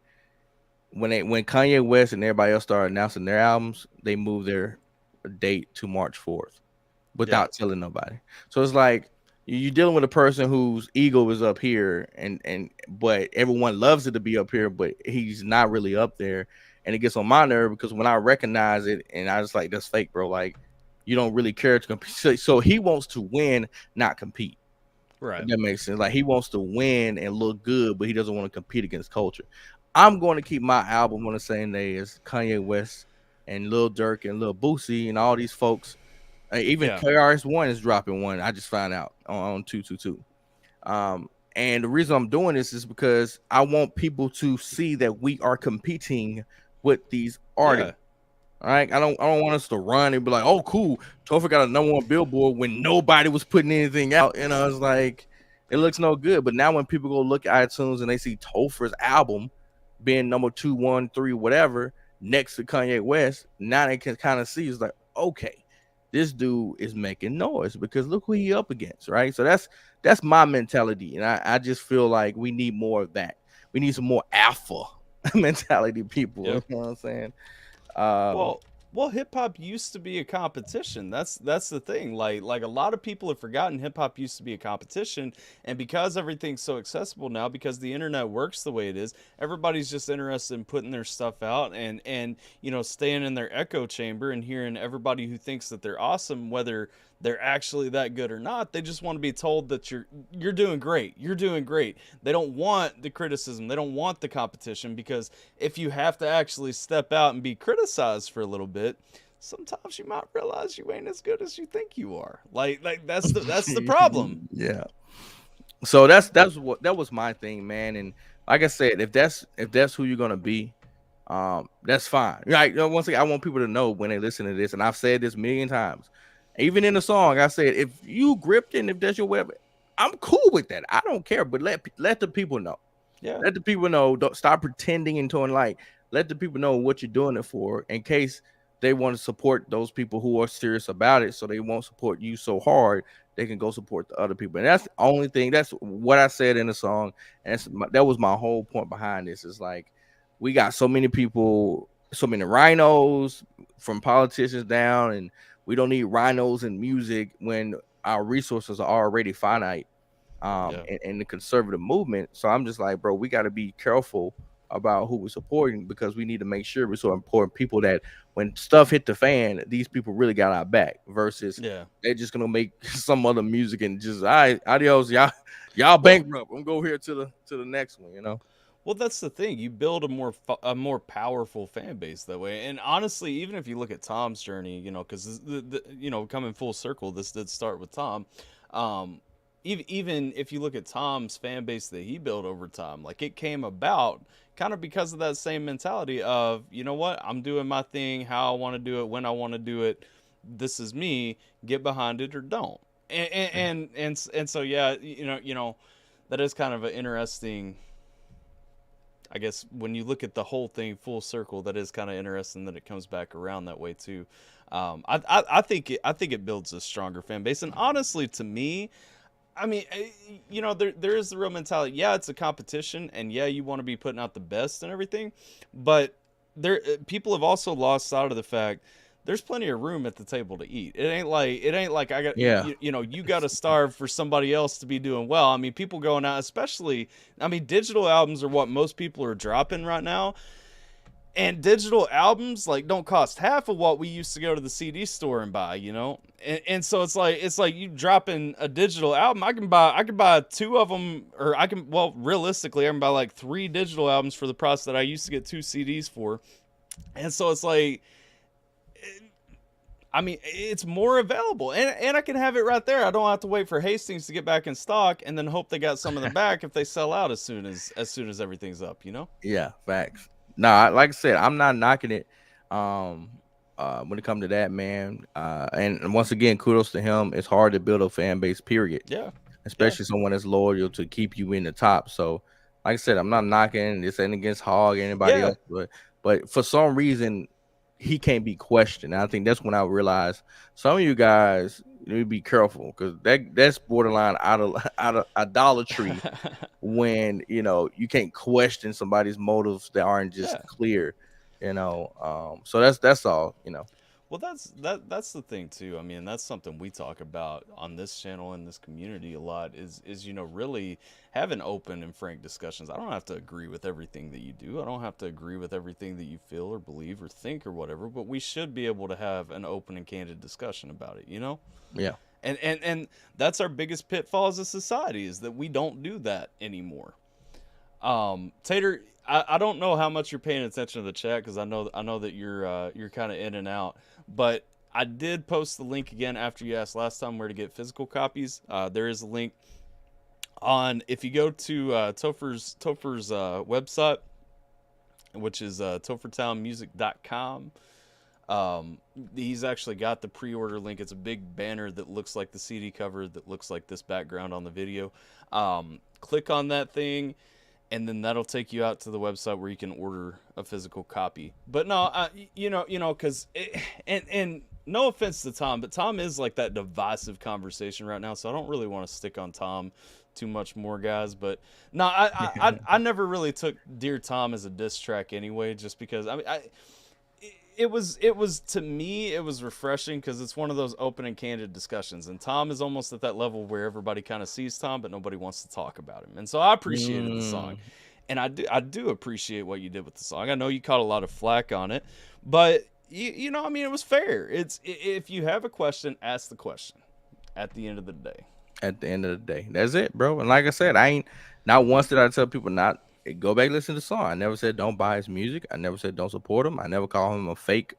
When Kanye West and everybody else started announcing their albums, they moved their date to March 4th Yeah. without telling nobody. So it's like you're dealing with a person whose ego is up here, and but everyone loves it to be up here, but he's not really up there, and it gets on my nerve because when I recognize it, and I just like, that's fake, bro. Like, you don't really care to compete. So he wants to win, not compete. If Right. that makes sense. Like, he wants to win and look good, but he doesn't want to compete against culture. I'm going to keep my album on the same day as Kanye West and Lil Durk and Lil Boosie and all these folks. Even Yeah. KRS-One is dropping one. I just found out on 222. And the reason I'm doing this is because I want people to see that we are competing with these Yeah. artists. All right, I don't want us to run and be like, oh, cool, Topher got a #1 Billboard when nobody was putting anything out. It's like, it looks no good. But now when people go look at iTunes and they see Topher's album being number 2, 1, 3, whatever, next to Kanye West, now they can kind of see, it's like, okay, this dude is making noise because look who he up against, right? So that's my mentality, and I just feel like we need more of that. We need some more alpha mentality people. Yep. You know what I'm saying? Um, Well, hip hop used to be a competition. That's the thing. Like a lot of people have forgotten hip hop used to be a competition, and because everything's so accessible now, because the internet works the way it is, everybody's just interested in putting their stuff out and staying in their echo chamber and hearing everybody who thinks that they're awesome, whether they're actually that good or not. They just want to be told that you're doing great. You're doing great. They don't want the criticism. They don't want the competition, because if you have to actually step out and be criticized for a little bit, sometimes you might realize you ain't as good as you think you are. Like that's the problem. Yeah. So that was my thing, man. And like I said, if that's who you're gonna be, that's fine. Like, once again, I want people to know when they listen to this, and I've said this a million times, even in the song, I said, if you gripped it, and if that's your web, I'm cool with that. I don't care, but let the people know. Yeah. Let the people know. Don't stop pretending and doing, like, let the people know what you're doing it for, in case they want to support those people who are serious about it, so they won't support you so hard they can go support the other people. And that's the only thing. That's what I said in the song, and that was my whole point behind this. Is like, we got so many people, so many rhinos, from politicians down, and we don't need rhinos in music when our resources are already finite. In the conservative movement. So I'm just like, bro, we got to be careful about who we're supporting, because we need to make sure we're so important people that when stuff hit the fan, these people really got our back, versus they're just gonna make some other music and just, all right, adios, y'all bankrupt. I'm gonna go here to the next one, you know. Well, that's the thing. You build a more powerful fan base that way. And honestly, even if you look at Tom's journey, you know, because coming full circle, this did start with Tom. Even if you look at Tom's fan base that he built over time, like, it came about kind of because of that same mentality of, you know what, I'm doing my thing, how I want to do it, when I want to do it. This is me. Get behind it or don't. And so yeah, that is kind of an interesting. I guess when you look at the whole thing full circle, that is kind of interesting that it comes back around that way too. I think it builds a stronger fan base, and honestly, to me, I mean, there is the real mentality. Yeah, it's a competition, and yeah, you want to be putting out the best and everything, but people have also lost sight of the fact there's plenty of room at the table to eat. It ain't like I got, you got to starve for somebody else to be doing well. I mean, people going out, especially, I mean, digital albums are what most people are dropping right now. And digital albums, like, don't cost half of what we used to go to the CD store and buy, you know? And so it's like you dropping a digital album. I can buy two of them, or realistically, I can buy like 3 digital albums for the price that I used to get 2 CDs for. And so it's like, I mean, it's more available, and I can have it right there. I don't have to wait for Hastings to get back in stock and then hope they got some in the back if they sell out as soon as everything's up, you know? Yeah, facts. Nah, like I said, I'm not knocking it when it comes to that, man. And once again, kudos to him. It's hard to build a fan base, period. Yeah. Especially someone that's loyal to keep you in the top. So, like I said, I'm not knocking. This ain't against Hog or anybody else, but for some reason, he can't be questioned. And I think that's when I realized some of you guys need to be careful, because that's borderline out of idolatry when you can't question somebody's motives that aren't just clear, so that's all. Well, that's the thing too. I mean, that's something we talk about on this channel and this community a lot, is really having open and frank discussions. I don't have to agree with everything that you do. I don't have to agree with everything that you feel or believe or think or whatever, but we should be able to have an open and candid discussion about it, you know? Yeah. And that's our biggest pitfall as a society, is that we don't do that anymore. Tater, I don't know how much you're paying attention to the chat, because I know that you're kind of in and out, but I did post the link again after you asked last time where to get physical copies. There is a link if you go to Topher's website, which is tophertownmusic.com. He's actually got the pre-order link. It's a big banner that looks like the CD cover, that looks like this background on the video. Click on that thing, and then that'll take you out to the website where you can order a physical copy. But no, because and no offense to Tom, but Tom is like that divisive conversation right now, so I don't really want to stick on Tom too much more, guys. But no, I never really took Dear Tom as a diss track anyway, just because it was to me, it was refreshing, because it's one of those open and candid discussions, and Tom is almost at that level where everybody kind of sees Tom, but nobody wants to talk about him. And so I appreciated the song, and I do appreciate what you did with the song. I know you caught a lot of flack on it, but you know, I mean, it was fair. If you have a question, ask the question at the end of the day. At the end of the day, that's it, bro. And like I said, I ain't not once did I tell people not go back listen to the song. I never said don't buy his music. I never said don't support him. I never call him a fake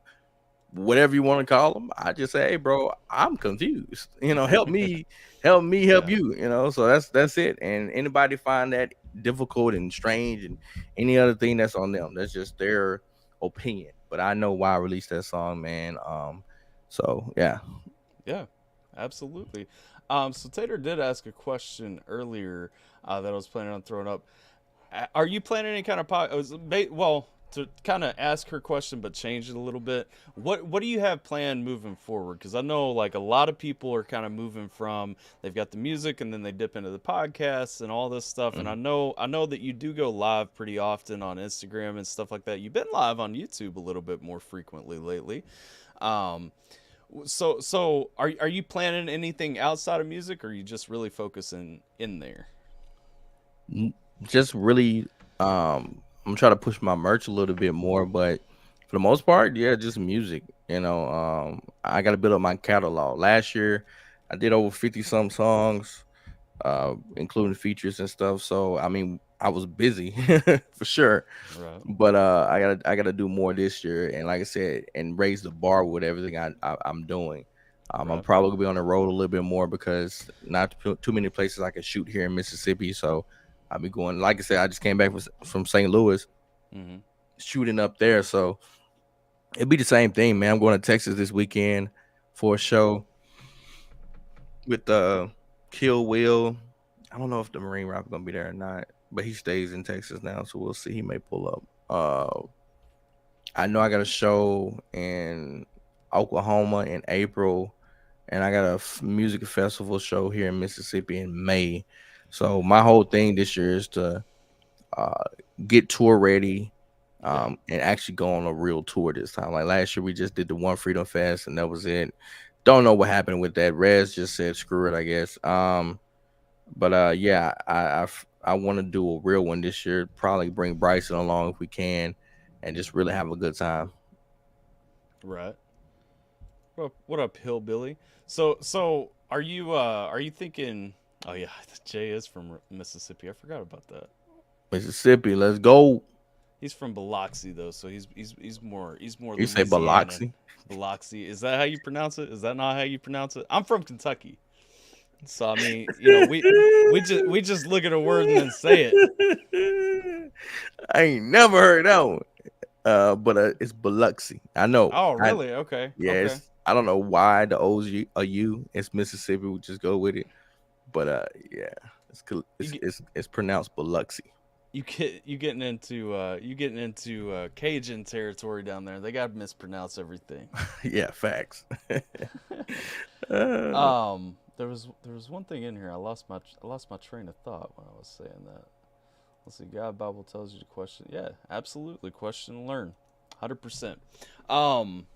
whatever you want to call him. I just say, hey, bro, I'm confused. Help me, help Yeah. you. So that's it. And anybody find that difficult and strange and any other thing, that's on them. That's just their opinion. But I know why I released that song, man. So yeah. Yeah, absolutely. So Tater did ask a question earlier that I was planning on throwing up. Are you planning any kind of well, to kind of ask her question but change it a little bit? What do you have planned moving forward? Because I know like a lot of people are kind of moving from they've got the music and then they dip into the podcasts and all this stuff. And Mhm. I know that you do go live pretty often on Instagram and stuff like that. You've been live on YouTube a little bit more frequently lately. Um, so are you planning anything outside of music, or are you just really focusing in there? N- just really I'm trying to push my merch a little bit more, but for the most part, yeah, just music. I got to build up my catalog. Last year I did over 50 some songs, including features and stuff. So I mean, I was busy for sure. Right. But I gotta do more this year, and like I said, and raise the bar with everything I'm doing. I'm Right. probably gonna be on the road a little bit more because not too many places I can shoot here in Mississippi. So I'll be going. Like I said, I just came back from St. Louis, Mm-hmm. shooting up there. So it'll be the same thing, man. I'm going to Texas this weekend for a show with Kill Will. I don't know if the Marine Rapper gonna be there or not, but he stays in Texas now, so we'll see. He may pull up. I know I got a show in Oklahoma in April, and I got a music festival show here in Mississippi in May. So my whole thing this year is to uh, get tour ready, Yeah. and actually go on a real tour this time. Like last year, we just did the One Freedom Fest, and that was it. Don't know what happened with that. Rez just said screw it, I guess. But yeah, I want to do a real one this year. Probably bring Bryson along if we can, and just really have a good time. Right. What up, hillbilly? So are you thinking? Oh yeah, Jay is from Mississippi. I forgot about that. Mississippi, let's go. He's from Biloxi though, so he's more You say Louisiana. Biloxi? Biloxi. Is that how you pronounce it? Is that not how you pronounce it? I'm from Kentucky. So I mean, we just look at a word and then say it. I ain't never heard that one. But it's Biloxi. I know. Oh, I really? Okay. Okay. Yes. I don't know why the O's a U. It's Mississippi. We just go with it. But yeah, You get it's pronounced Biloxi. you getting into Cajun territory down there. They got to mispronounce everything. Yeah, facts. uh, There was one thing in here. I lost my train of thought when I was saying that. Let's see. God Bible tells you to question. Yeah, absolutely. Question and learn. 100%. Um,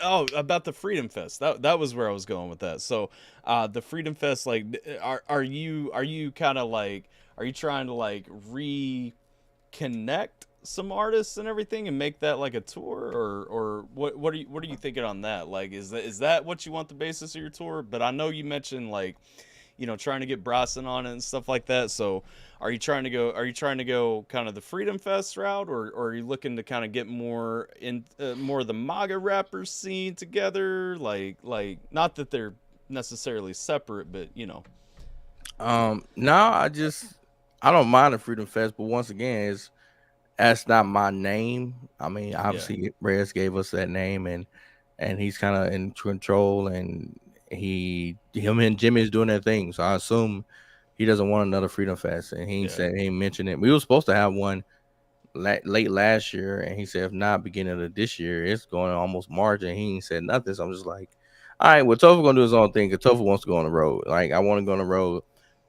Oh, about the Freedom Fest. That was where I was going with that. So, the Freedom Fest, like, are you kind of like, are you trying to like reconnect some artists and everything and make that like a tour, or what are you thinking on that? Like, is that what you want the basis of your tour? But I know you mentioned like trying to get Bryson on it and stuff like that. So are you trying to go kind of the Freedom Fest route, or are you looking to kind of get more of the MAGA rappers scene together? Like not that they're necessarily separate, but no, I don't mind the Freedom Fest, but once again, that's not my name. I mean, yeah, obviously, Reyes gave us that name, and he's kind of in control, and him and Jimmy is doing their thing. So I assume he doesn't want another Freedom Fest, and yeah. he ain't mentioned it. We were supposed to have one late last year, and he said if not beginning of this year, it's going almost March, and he ain't said nothing. So I'm just like, all right, well, Topher gonna do his own thing because Topher wants to go on the road. Like I want to go on the road,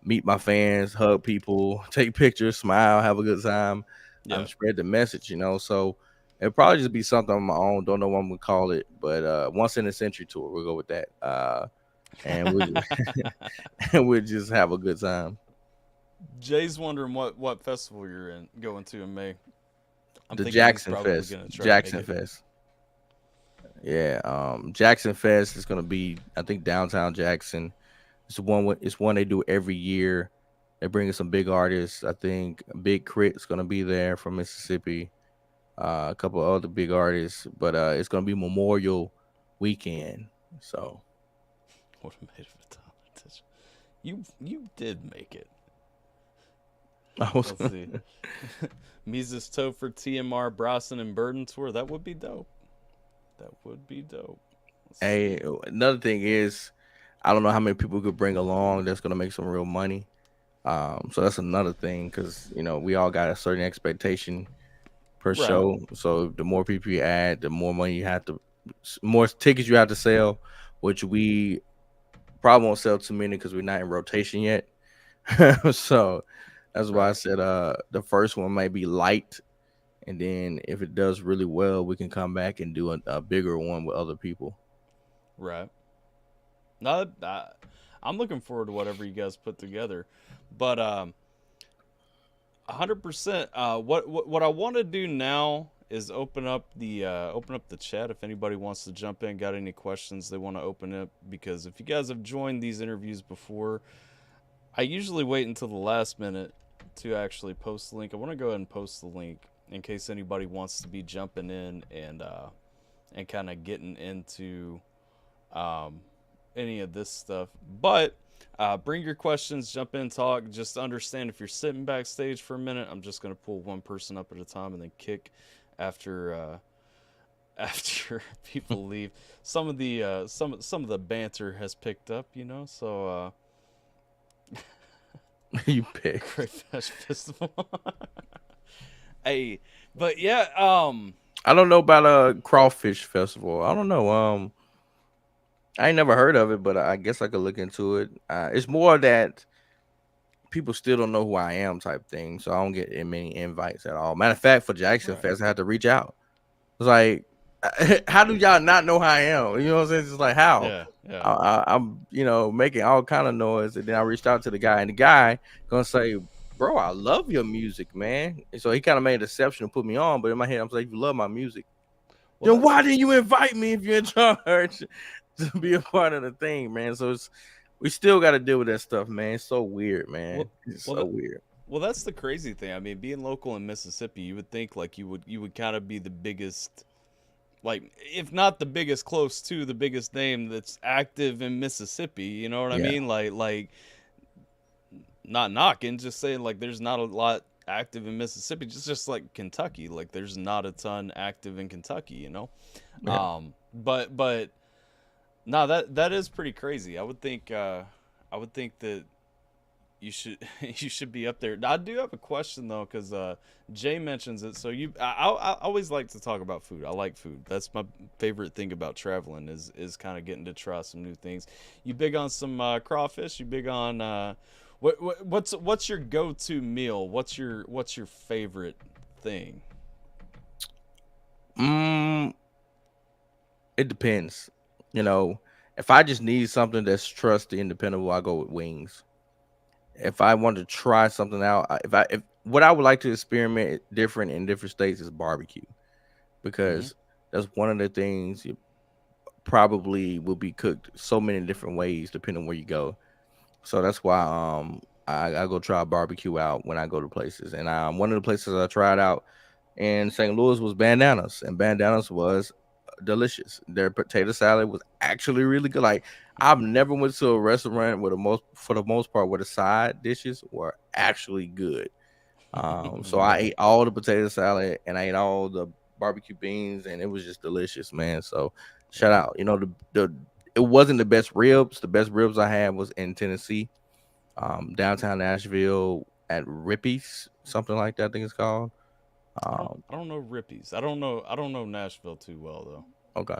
meet my fans, hug people, take pictures, smile, have a good time, Yeah. spread the message. So it'll probably just be something on my own. Don't know what I'm gonna call it, but once in a century tour, we'll go with that. And we and we'll just have a good time. Jay's wondering what festival you're going to in May. I'm the thinking he's Jackson probably Fest. gonna try Jackson to make it. Fest. Yeah, Jackson Fest is gonna be, I think, downtown Jackson. It's one they do every year. They bring in some big artists. I think Big Crit's gonna be there from Mississippi. A couple of other big artists, but it's gonna be Memorial Weekend. So What a made of a talent. You did make it. I was Let's see. Mises Topher, TMR, Brosnan, and Burden tour. That would be dope. That would be dope. Let's Hey, see. another thing is, I don't know how many people could bring along that's gonna make some real money. So that's another thing because we all got a certain expectation per Right. show. So the more people you add, the more money you have to, more tickets you have to sell, which we probably won't sell too many because we're not in rotation yet. So that's why I Right. said the first one might be light, and then if it does really well, we can come back and do a bigger one with other people. Right. No, I'm looking forward to whatever you guys put together, but 100%. What I want to do now is open up the chat. If anybody wants to jump in, got any questions they want to open up, because if you guys have joined these interviews before, I usually wait until the last minute to actually post the link. I want to go ahead and post the link in case anybody wants to be jumping in and kind of getting into any of this stuff. But bring your questions, jump in, talk. Just understand if you're sitting backstage for a minute, I'm just gonna pull one person up at a time and then kick after after people leave. Some of the some of the banter has picked up, So You pick. Crayfish Festival. Hey, but yeah, I don't know about a crawfish festival. I don't know. I ain't never heard of it, but I guess I could look into it. It's more that people still don't know who I am type thing, so I don't get many invites at all. Matter of fact, for Jackson right. Fest, I had to reach out. It's like, how do y'all not know who I am? You know what I'm saying? It's like how Yeah. I'm, making all kind of noise, and then I reached out to the guy, and the guy gonna say, "Bro, I love your music, man." And so he kind of made an exception to put me on, but in my head, I'm like, "You love my music, Well, then why didn't you invite me if you're in charge to be a part of the thing, man?" So we still got to deal with that stuff, man. It's so weird, man. It's well, so weird. well, that's the crazy thing. I mean, being local in Mississippi, you would think like you would kind of be the biggest, like if not the biggest, close to the biggest name that's active in Mississippi. You know what I Yeah, mean? Like not knocking, just saying like there's not a lot active in Mississippi. Just like Kentucky, like there's not a ton active in Kentucky. yeah. But no, that is pretty crazy. I would think that you should be up there. I do have a question though, because Jay mentions it. So I always like to talk about food. I like food. That's my favorite thing about traveling is kind of getting to try some new things. You big on some crawfish? You big on what's your go-to meal? What's your favorite thing? Mm, it depends. If I just need something that's trusty and dependable, I go with wings. If I want to try something out, if what I would like to experiment different in different states is barbecue, Hmm. because that's one of the things you probably will be cooked so many different ways depending on where you go. So that's why I go try barbecue out when I go to places. And one of the places I tried out in St. Louis was Bandanas, and Bandanas was delicious. Their potato salad was actually really good. Like, I've never went to a restaurant where for the most part where the side dishes were actually good. So I Right. ate all the potato salad and I ate all the barbecue beans, and it was just delicious, man. So shout Yeah. out. The it wasn't the best ribs. The best ribs I had was in Tennessee, downtown Nashville at Rippy's, something like that, I think it's called. I don't Um, I don't know Rippies. I don't know Nashville too well though. okay.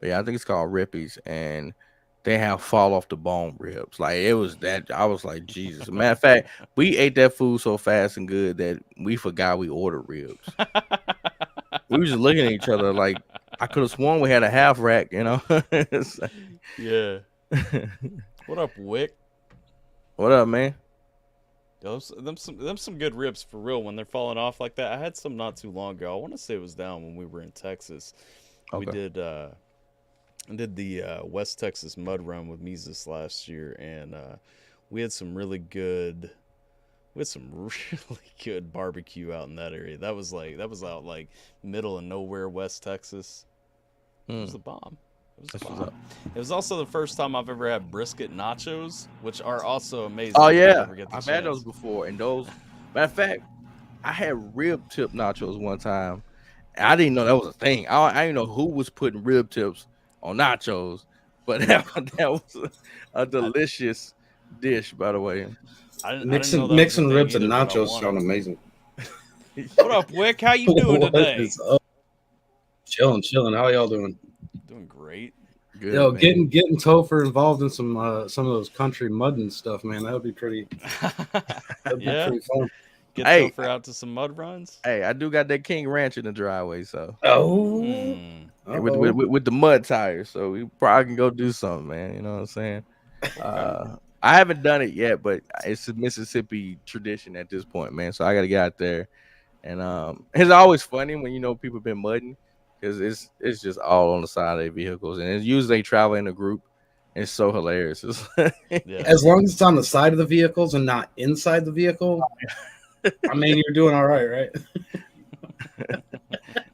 But yeah, I think it's called Rippy's, and they have fall off the bone ribs. Like, it was that I was like, Jesus. Matter of fact, we ate that food so fast and good that we forgot we ordered ribs. We were just looking at each other like, I could have sworn we had a half rack, It's Yeah. like- What up, Wick? What up, man? Them some good rips for real when they're falling off like that. I had some not too long ago. I want to say it was down when we were in Texas. We Okay. did the West Texas mud run with Mises last year, and we had some really good barbecue out in that area. That was out like middle of nowhere, West Texas. It was a bomb. That's what's up. It was also the first time I've ever had brisket nachos, which are also amazing. Oh if you yeah, ever get the I've had chance. those before, and those. Matter of fact, I had rib tip nachos one time. And I didn't know that was a thing. I didn't know who was putting rib tips on nachos, but that was a delicious dish, by the way. I didn't know that was a Mixing thing ribs and either, but I nachos wanted sound it. amazing. What up, Wick? How you doing What today? is up? Chilling. How y'all doing? Doing great. Good, Yo, man. getting Topher involved in some of those country mudding stuff, man. That would be pretty. That'd be Yeah. pretty fun. Get Hey. Topher out to some mud runs. Hey, I do got that King Ranch in the driveway, so Oh, with the mud tires, so we probably can go do something, man. You know what I'm saying? I haven't done it yet, but it's a Mississippi tradition at this point, man. So I got to get out there, and it's always funny when people been mudding because it's just all on the side of their vehicles, and it's usually they travel in a group. It's so hilarious. Yeah. as long as it's on the side of the vehicles and not inside the vehicle, I mean, you're doing all right, right?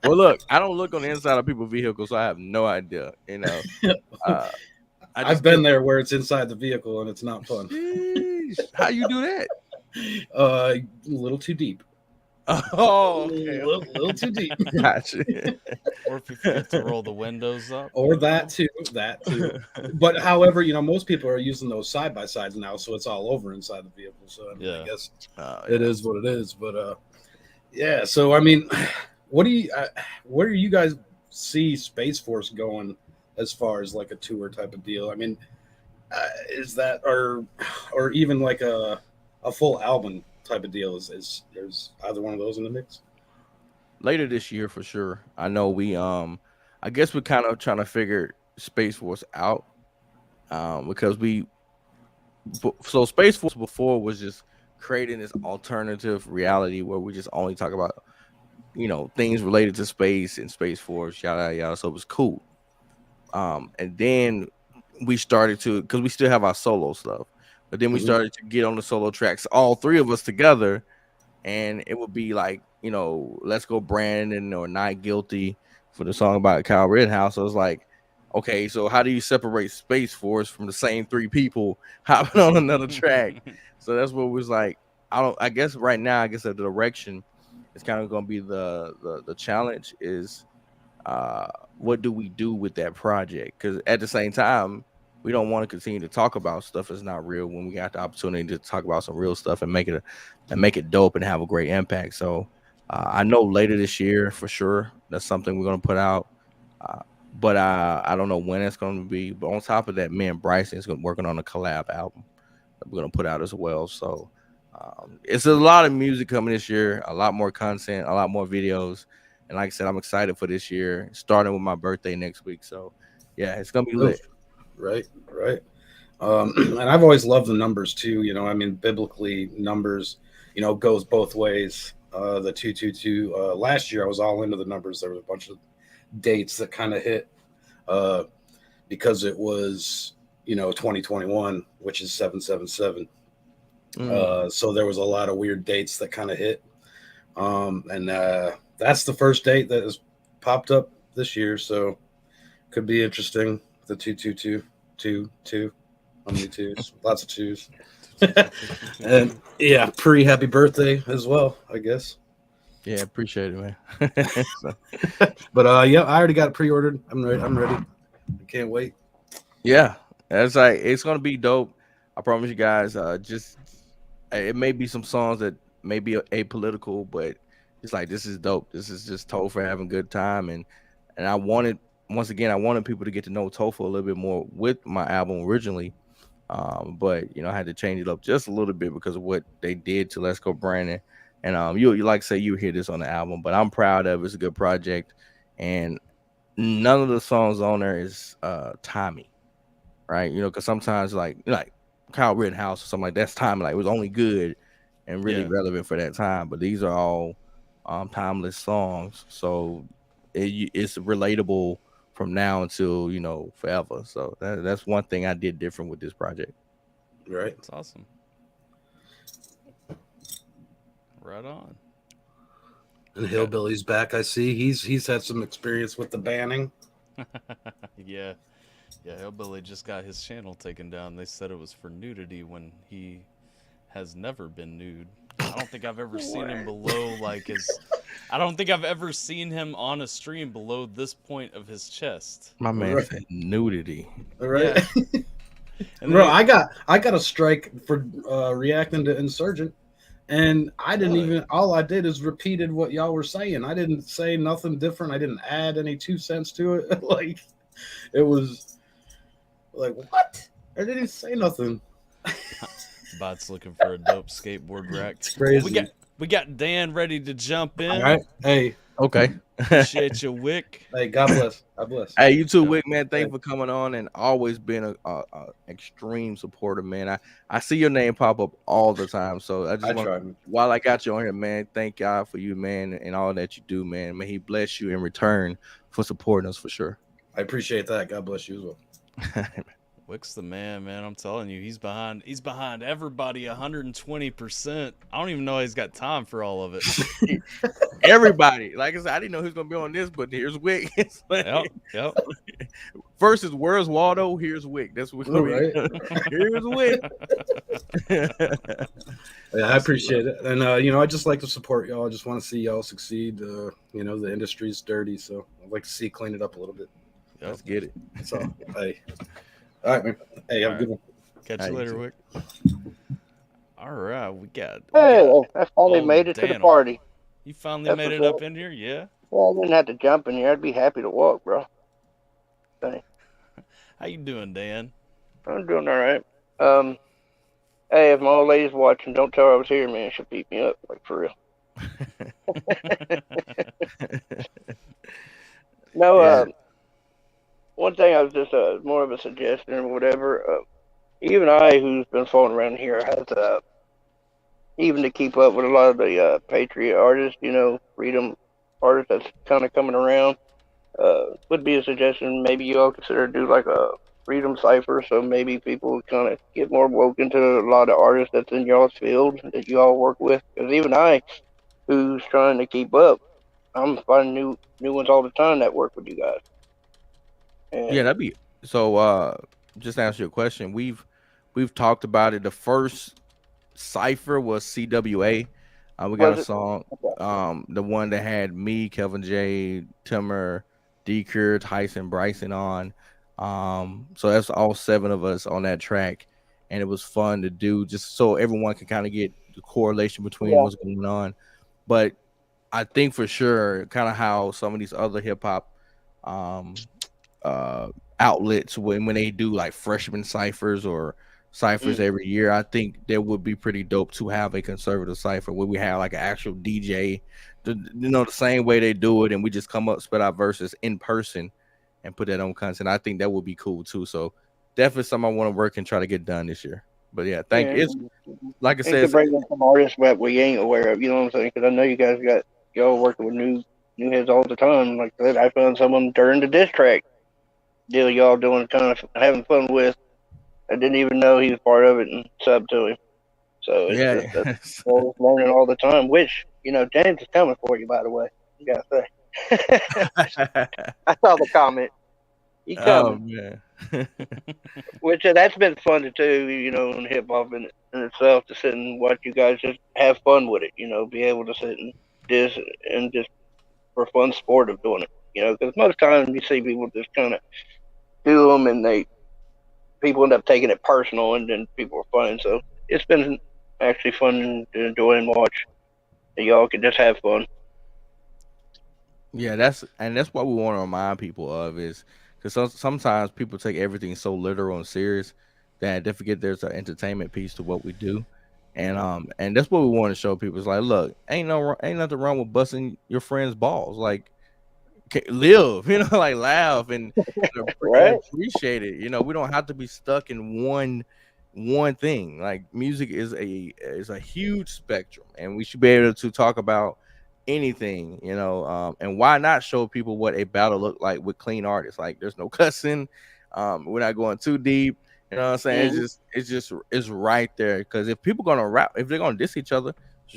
Well, look, I don't look on the inside of people's vehicles, so I have no idea. I've been there where it's inside the vehicle and it's not fun. Sheesh, how you do that? A little too deep. Oh, A okay. little too deep. Gotcha. Or if you forget to roll the windows up. Or that too. But however, most people are using those side by sides now, so it's all over inside the vehicle. So I Yeah. guess Yeah. it is what it is. But yeah. So I mean, where do you guys see Space Force going as far as like a tour type of deal? I mean, is that or even like a full album type of deal? Is there's either one of those in the mix? Later this year for sure. I know I guess we're kind of trying to figure Space Force out. Because so Space Force before was just creating this alternative reality where we just only talk about things related to space and Space Force, yada yada. So it was cool. And then we started to, because we still have our solo stuff, but then we started to get on the solo tracks, all three of us together, and it would be like, Let's Go Brandon or Not Guilty for the song about Kyle Rittenhouse. So it was like, okay, so how do you separate Space Force from the same three people hopping on another track? So that's what was like. I guess right now, the direction is kind of going to be the challenge is what do we do with that project? Because at the same time, we don't want to continue to talk about stuff that's not real when we got the opportunity to talk about some real stuff and make it dope and have a great impact. So I know later this year for sure that's something we're going to put out. But I don't know when it's going to be. But on top of that, me and Bryson is working on a collab album that we're going to put out as well. So it's a lot of music coming this year, a lot more content, a lot more videos. And like I said, I'm excited for this year, starting with my birthday next week. So yeah, it's going to be lit. Right. And I've always loved the numbers too. I mean, biblically, numbers, goes both ways. The 222. Last year, I was all into the numbers. There was a bunch of dates that kind of hit because it was 2021, which is 777. So there was a lot of weird dates that kind of hit, and that's the first date that has popped up this year. So could be interesting. The 222, 2. How many twos? Lots of twos. And yeah, happy birthday as well, I guess. Yeah, appreciate it, man. But yeah, I already got it pre-ordered. I'm ready. I can't wait. Yeah, it's gonna be dope. I promise you guys. Just it may be some songs that may be apolitical, but it's like this is dope. This is just Topher having a good time, and I wanted people to get to know Topher a little bit more with my album originally. But I had to change it up just a little bit because of what they did to Let's Go Brandon. And you like say you hear this on the album, but I'm proud of it. It's a good project, and none of the songs on there is timey, right? Because sometimes like Kyle Rittenhouse or something like that's timing, like it was only good, and really relevant for that time. But these are all timeless songs, so it's relatable from now until forever. So that's one thing I did different with this project. Right, it's awesome. Right on. And Hillbilly's back. I see he's had some experience with the banning. Yeah, Hillbilly just got his channel taken down. They said it was for nudity when he has never been nude. I don't think I've ever seen him below I don't think I've ever seen him on a stream below this point of his chest. My man said nudity. All right. Yeah. Bro, I got a strike for reacting to Insurgent, and I didn't even. All I did is repeated what y'all were saying. I didn't say nothing different. I didn't add any 2 cents to it. Like, it was like, what? I didn't say nothing. Bot's looking for a dope skateboard rack. It's crazy. Well, we got Dan ready to jump in. All right. Hey. Okay. Appreciate you, Wick. Hey, God bless. God bless. Hey, you too, Wick, man. Thanks for coming on and always being a extreme supporter, man. I see your name pop up all the time. So I just want, while I got you on here, man, thank God for you, man, and all that you do, man. May He bless you in return for supporting us for sure. I appreciate that. God bless you as well. Wick's the man. I'm telling you, he's behind everybody 120%. I don't even know he's got time for all of it. Everybody, like I said, I didn't know he was gonna be on this, but here's Wick. Yep. Versus where's Waldo? Here's Wick. That's what. Right. Here's Wick. Yeah, I appreciate it, and I just like to support y'all. I just want to see y'all succeed. The industry's dirty, so I'd like to see it clean it up a little bit. Let's get it. So, hey. All right, man. Hey, have a good one. Catch you later, Wick. All right, we got. I finally made it to the party. You finally made it up in here, yeah? Well, I didn't have to jump in here. I'd be happy to walk, bro. Thanks. How you doing, Dan? I'm doing all right. Hey, if my old lady's watching, don't tell her I was here, man. She'll beat me up, like, for real. No, one thing I was just more of a suggestion or whatever. Even I, who's been following around here, has even to keep up with a lot of the patriot artists, freedom artists that's kind of coming around. Would be a suggestion. Maybe you all consider do like a freedom cipher, so maybe people kind of get more woke into a lot of artists that's in y'all's field that you all work with. Because even I, who's trying to keep up, I'm finding new ones all the time that work with you guys. And yeah, that'd be so. Just to answer your question, we've talked about it. The first cipher was CWA. We got a song, the one that had me, Kelvin J, Timmer, D-Cure, Tyson, Bryson on. So that's all 7 of us on that track, and it was fun to do, just so everyone can kind of get the correlation between what's going on. But I think for sure, kind of how some of these other hip hop outlets, when they do like freshman ciphers or ciphers every year, I think that would be pretty dope to have a conservative cipher where we have like an actual DJ, the same way they do it, and we just come up, spit out verses in person and put that on content. I think that would be cool too. So definitely something I want to work and try to get done this year. But yeah, it's like I said, bring in some artists that we ain't aware of. You know what I'm saying? Because I know you guys y'all working with new heads all the time. Like I said, I found someone during the diss track deal y'all doing, kind of having fun with. I didn't even know he was part of it and sub to him. So it's learning all the time. Which James is coming for you, by the way. You gotta say. I saw the comment. He coming. Oh, man. Which that's been fun to do, in hip hop in itself, to sit and watch you guys just have fun with it. Be able to sit and diss and just for fun sport of doing it. Because most times you see people just kind of do them, and people end up taking it personal, and then people are fun. So it's been actually fun to enjoy and watch. And y'all can just have fun. Yeah, that's what we want to remind people of, is because sometimes people take everything so literal and serious that they forget there's an entertainment piece to what we do, and that's what we want to show people. It's like, look, ain't nothing wrong with busting your friend's balls. Like, live, like laugh and right? appreciate it. We don't have to be stuck in one one thing. Like music is a huge spectrum, and we should be able to talk about anything, and why not show people what a battle look like with clean artists? Like there's no cussing, we're not going too deep. You know what I'm saying? It's right there. Because if people gonna rap, if they're gonna diss each other,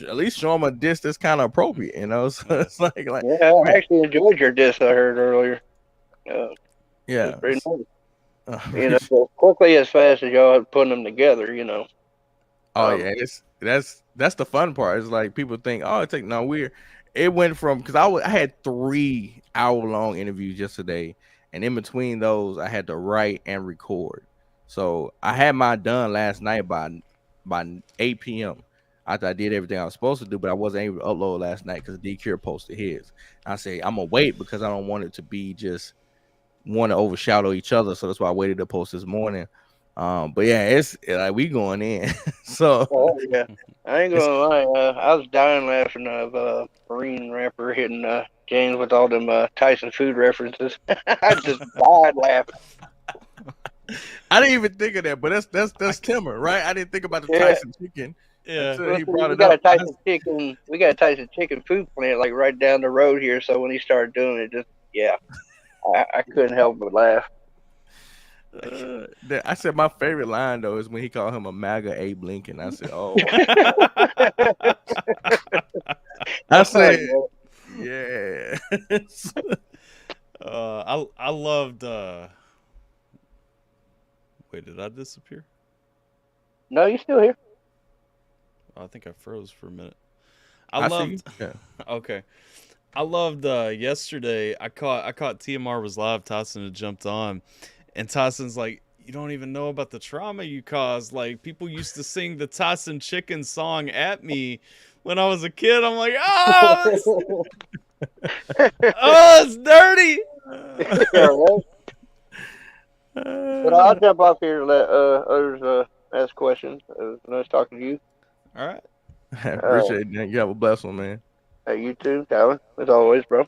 at least show them a diss that's kind of appropriate. So it's like yeah, I actually enjoyed your diss I heard earlier. It yeah. was pretty nice. So quickly as fast as y'all had putting them together. Oh yeah, that's the fun part. It's like people think, oh, it went from, because I had 3-hour-long interviews yesterday, and in between those, I had to write and record. So I had mine done last night by 8 p.m. After I did everything I was supposed to do, but I wasn't able to upload last night because DQ posted his. I say I'm gonna wait because I don't want it to be just want to overshadow each other. So that's why I waited to post this morning. But yeah, it's like we going in. So yeah, I ain't gonna lie. I was dying laughing of Marine rapper hitting James with all them Tyson food references. I just died laughing. I didn't even think of that, but that's Timmer, right? I didn't think about the Tyson chicken. Yeah, until he We brought it got a up. Tyson chicken. We got a Tyson chicken food plant like right down the road here. So when he started doing it, I couldn't help but laugh. I said my favorite line though is when he called him a MAGA Abe Lincoln. I said, oh, I said, yeah. I loved. Wait, did I disappear? No, you still here? Oh, I think I froze for a minute. I see loved. you. Yeah. Okay, I loved yesterday. I caught TMR was live. Tyson had jumped on, and Tyson's like, "You don't even know about the trauma you caused. Like people used to sing the Tyson Chicken song at me when I was a kid." I'm like, "Oh, it's dirty." Yeah, right. But I'll jump off here and let others ask questions. Nice talking to you. All right. Appreciate it, man. You have a blessed one, man. Hey, you too, Tyler. As always, bro.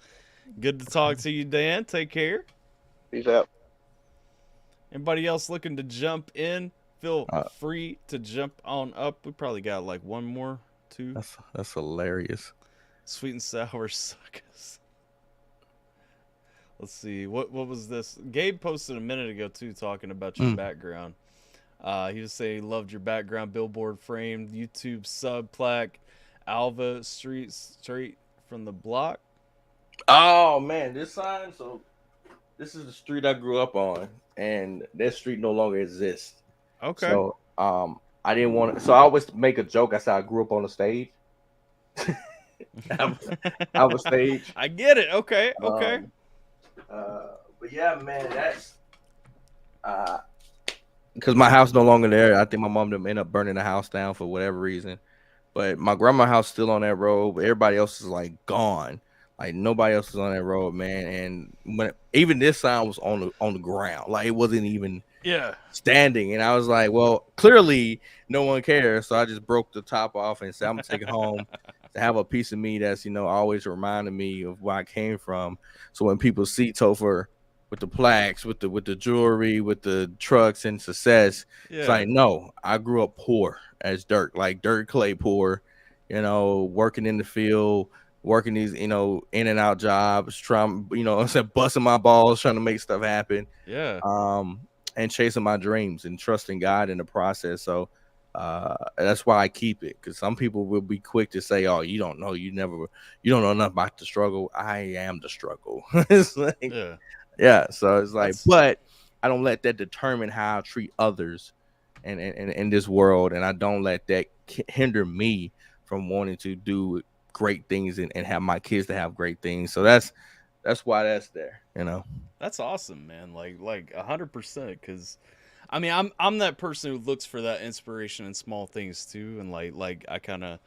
Good to talk to you, Dan. Take care. Peace out. Anybody else looking to jump in? Feel free to jump on up. We probably got like one more, two. That's hilarious. Sweet and sour suckers. Let's see. What was this? Gabe posted a minute ago too, talking about your background. He was saying he loved your background, billboard framed, YouTube sub plaque, Alva Street straight from the block. Oh man, this sign. So this is the street I grew up on, and that street no longer exists. Okay. So I didn't want to. So I always make a joke. I said I grew up on the stage. I was stage. I get it. Okay. Okay. But yeah, man, that's because my house no longer there. I think my mom ended up burning the house down for whatever reason. But my grandma's house still on that road, but everybody else is like gone. Like nobody else is on that road, man. And even this sign was on the ground, like it wasn't even standing. And I was like, well, clearly no one cares. So I just broke the top off and said I'm gonna take it home to have a piece of me that's always reminding me of where I came from. So when people see Topher with the plaques, with the jewelry, with the trucks and success, it's like, no, I grew up poor as dirt, like dirt clay poor, working in the field, working these, in and out jobs, trying, busting my balls, trying to make stuff happen. Yeah. And chasing my dreams and trusting God in the process. So that's why I keep it, because some people will be quick to say, oh, you don't know, you don't know enough about the struggle. I am the struggle. It's like, so it's like, but I don't let that determine how I treat others and in this world, and I don't let that hinder me from wanting to do great things and have my kids to have great things. So that's why that's there. That's awesome, man. Like 100%. Because I mean, I'm that person who looks for that inspiration in small things too, and like I kind of,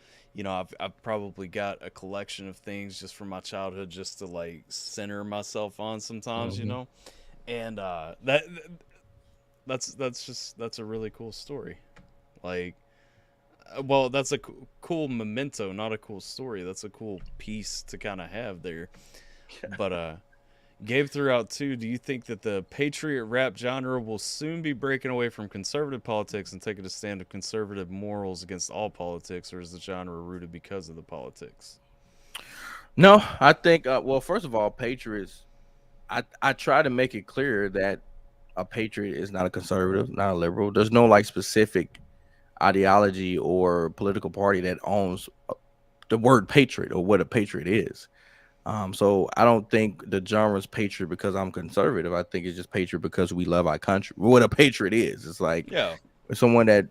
I've probably got a collection of things just from my childhood just to like center myself on sometimes, and that's a really cool story. Like, well, that's a cool memento, not a cool story. That's a cool piece to kind of have there. But Gabe threw out too. Do you think that the patriot rap genre will soon be breaking away from conservative politics and taking a stand of conservative morals against all politics, or is the genre rooted because of the politics? No, I think. Well, first of all, patriots. I try to make it clear that a patriot is not a conservative, not a liberal. There's no like specific ideology or political party that owns the word patriot or what a patriot is. So I don't think the genre is patriot because I'm conservative. I think it's just patriot because we love our country. What a patriot is, it's like someone that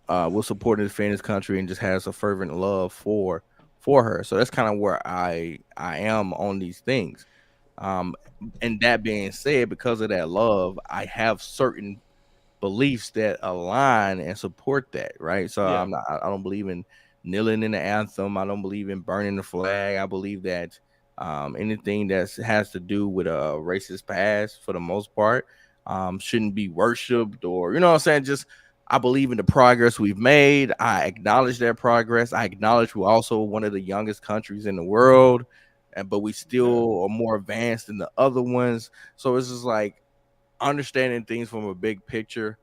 will support and defend his country and just has a fervent love for her. So that's kind of where I am on these things. And that being said, because of that love, I have certain beliefs that align and support that, right? So I don't believe in kneeling in the anthem. I don't believe in burning the flag. I believe that anything that has to do with a racist past, for the most part, shouldn't be worshipped, or you know what I'm saying. Just I believe in the progress we've made. I acknowledge that progress. I acknowledge we're also one of the youngest countries in the world, but we still are more advanced than the other ones. So it's just like understanding things from a big picture.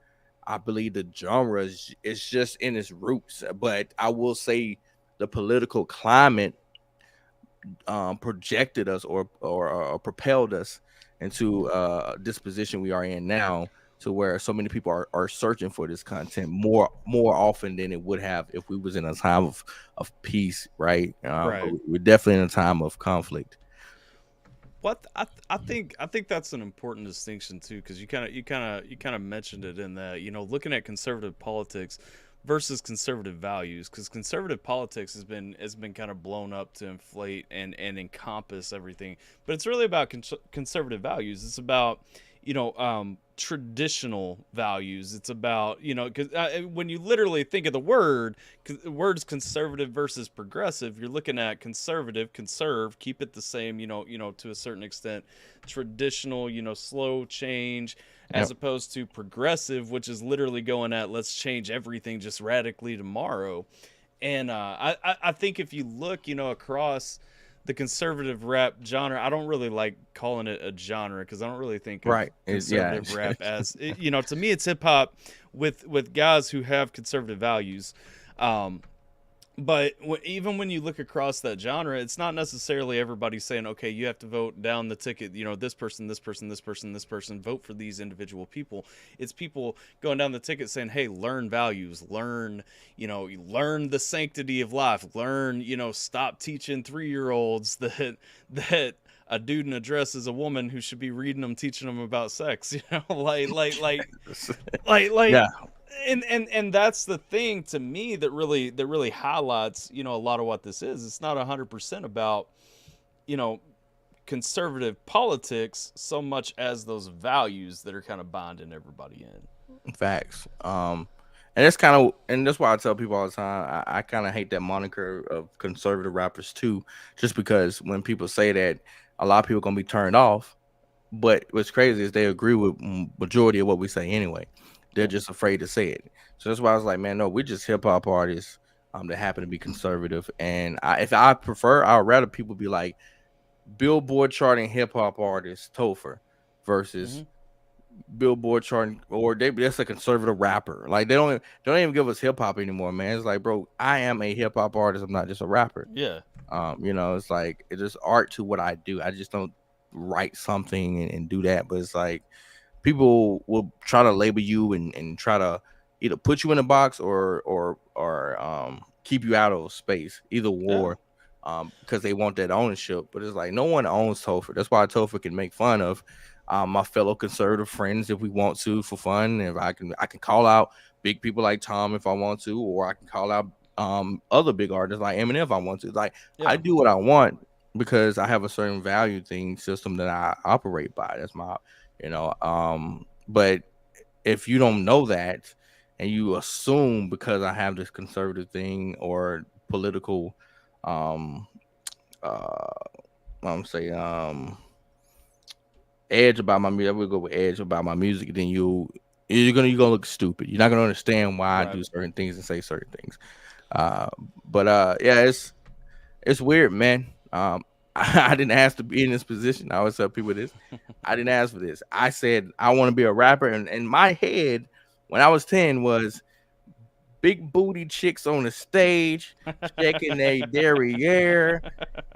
I believe the genre is just in its roots, but I will say the political climate projected us or propelled us into this position we are in now, to where so many people are searching for this content more often than it would have if we was in a time of peace, right? Right. We're definitely in a time of conflict. What I think that's an important distinction too, because you kind of mentioned it in that, looking at conservative politics versus conservative values, because conservative politics has been kind of blown up to inflate and encompass everything, but it's really about conservative values. It's about traditional values. It's about because when you literally think of the words conservative versus progressive, you're looking at conservative, conserve, keep it the same, to a certain extent, traditional, slow change, as opposed to progressive, which is literally going at let's change everything just radically tomorrow. And I think if you look of the conservative rap genre, I don't really like calling it a genre because I don't really think of conservative rap as to me it's hip hop with guys who have conservative values. But even when you look across that genre, it's not necessarily everybody saying, okay, you have to vote down the ticket, this person, this person, this person, this person, vote for these individual people. It's people going down the ticket saying, hey, learn values, learn the sanctity of life, learn, stop teaching 3-year-olds that a dude in a dress is a woman who should be reading them, teaching them about sex, And that's the thing to me that really highlights, a lot of what this is. It's not 100% about, conservative politics so much as those values that are kind of binding everybody in. Facts. And that's why I tell people all the time, I kind of hate that moniker of conservative rappers too, just because when people say that, a lot of people are gonna be turned off. But what's crazy is they agree with majority of what we say anyway. They're just afraid to say it. So that's why I was like, man, no, we're just hip hop artists that happen to be conservative. And if I prefer, I'd rather people be like Billboard charting hip hop artist Topher versus Billboard charting, or that's a conservative rapper. Like they don't even give us hip hop anymore, man. It's like, bro, I am a hip hop artist. I'm not just a rapper. Yeah. It's like it's just art to what I do. I just don't write something and do that. But it's like people will try to label you and try to either put you in a box or keep you out of space, either war, because they want that ownership. But it's like no one owns Topher. That's why Topher can make fun of my fellow conservative friends if we want to for fun. If I can call out big people like Tom if I want to, or I can call out other big artists like Eminem if I want to. Like I do what I want because I have a certain value system that I operate by. That's my but if you don't know that and you assume because I have this conservative thing or political edge about my music, I would go with edge about my music, then you're gonna look stupid. You're not gonna understand why I do certain things and say certain things. But it's weird, man. I didn't ask to be in this position. I always tell people this. I didn't ask for this. I said I want to be a rapper, and in my head, when I was 10, was big booty chicks on the stage, shaking their derriere,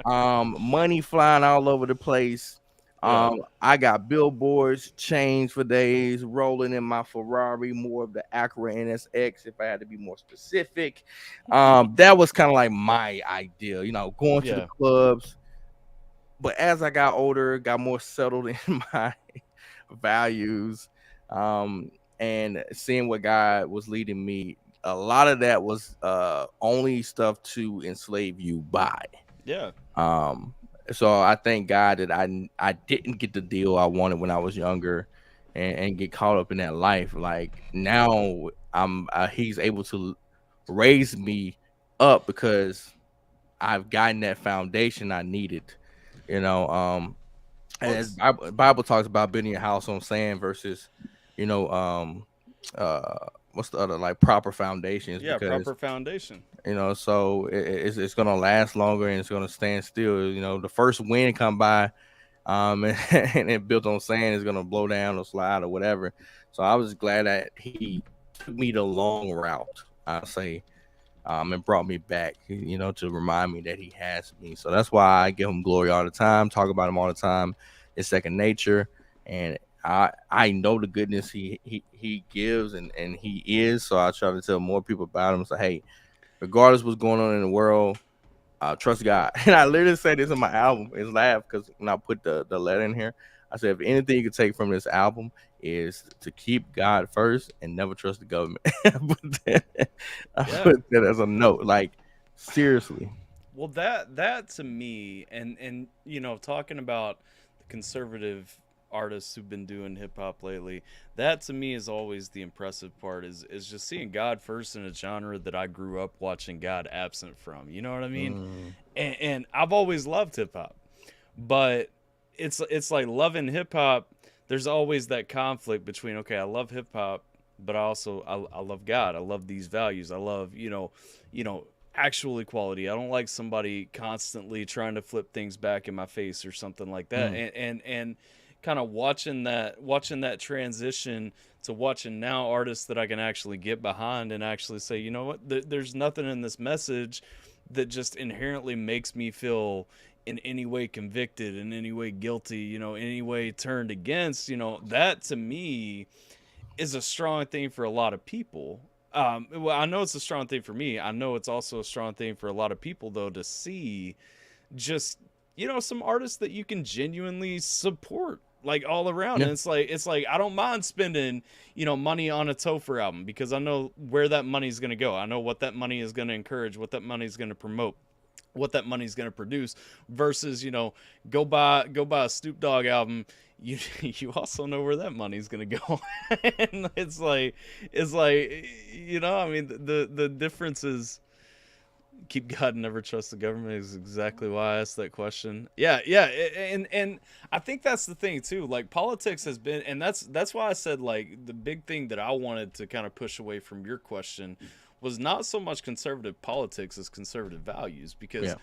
money flying all over the place. I got billboards, chains for days, rolling in my Ferrari, more of the Acura NSX if I had to be more specific. That was kind of like my idea, going to the clubs. But as I got older, got more settled in my values, and seeing what God was leading me, a lot of that was only stuff to enslave you by. Yeah. So I thank God that I didn't get the deal I wanted when I was younger, and get caught up in that life. Like now, he's able to raise me up because I've gotten that foundation I needed. As Bible talks about building your house on sand versus, what's the other, like, proper foundations. Yeah, because, proper foundation. So it's gonna last longer and it's gonna stand still. The first wind come by, and it built on sand is gonna blow down or slide or whatever. So I was glad that he took me the long route, I'll say, and brought me back, to remind me that he has me. So that's why I give him glory all the time, talk about him all the time. It's second nature, and I know the goodness he gives and he is. So I try to tell more people about him. So hey, regardless what's going on in the world, trust God. And I literally say this in my album. It's laugh because when I put the letter in here, I said, if anything you could take from this album is to keep God first and never trust the government. I put that as a note. Like, seriously. Well, that to me, and talking about the conservative artists who've been doing hip hop lately, that to me is always the impressive part, is just seeing God first in a genre that I grew up watching God absent from. You know what I mean? And I've always loved hip hop, but it's like loving hip hop. There's always that conflict between, okay, I love hip hop, but I love God. I love these values. I love, actual equality. I don't like somebody constantly trying to flip things back in my face or something like that. And kind of watching that transition to watching now artists that I can actually get behind and actually say, you know what, there's nothing in this message that just inherently makes me feel in any way convicted, in any way guilty, in any way turned against. That to me is a strong thing for a lot of people. Well, I know it's a strong thing for me. I know it's also a strong thing for a lot of people, though, to see just, some artists that you can genuinely support, like, all around. Yeah. And it's like I don't mind spending, money on a Topher album because I know where that money is going to go. I know what that money is going to encourage, what that money is going to promote, what that money's going to produce, versus, go buy a Snoop Dogg album. You also know where that money's going to go. And it's like, I mean, the difference is keep God and never trust the government is exactly why I asked that question. Yeah. And I think that's the thing too. Like, politics has been, and that's why I said, like, the big thing that I wanted to kind of push away from your question was not so much conservative politics as conservative values, because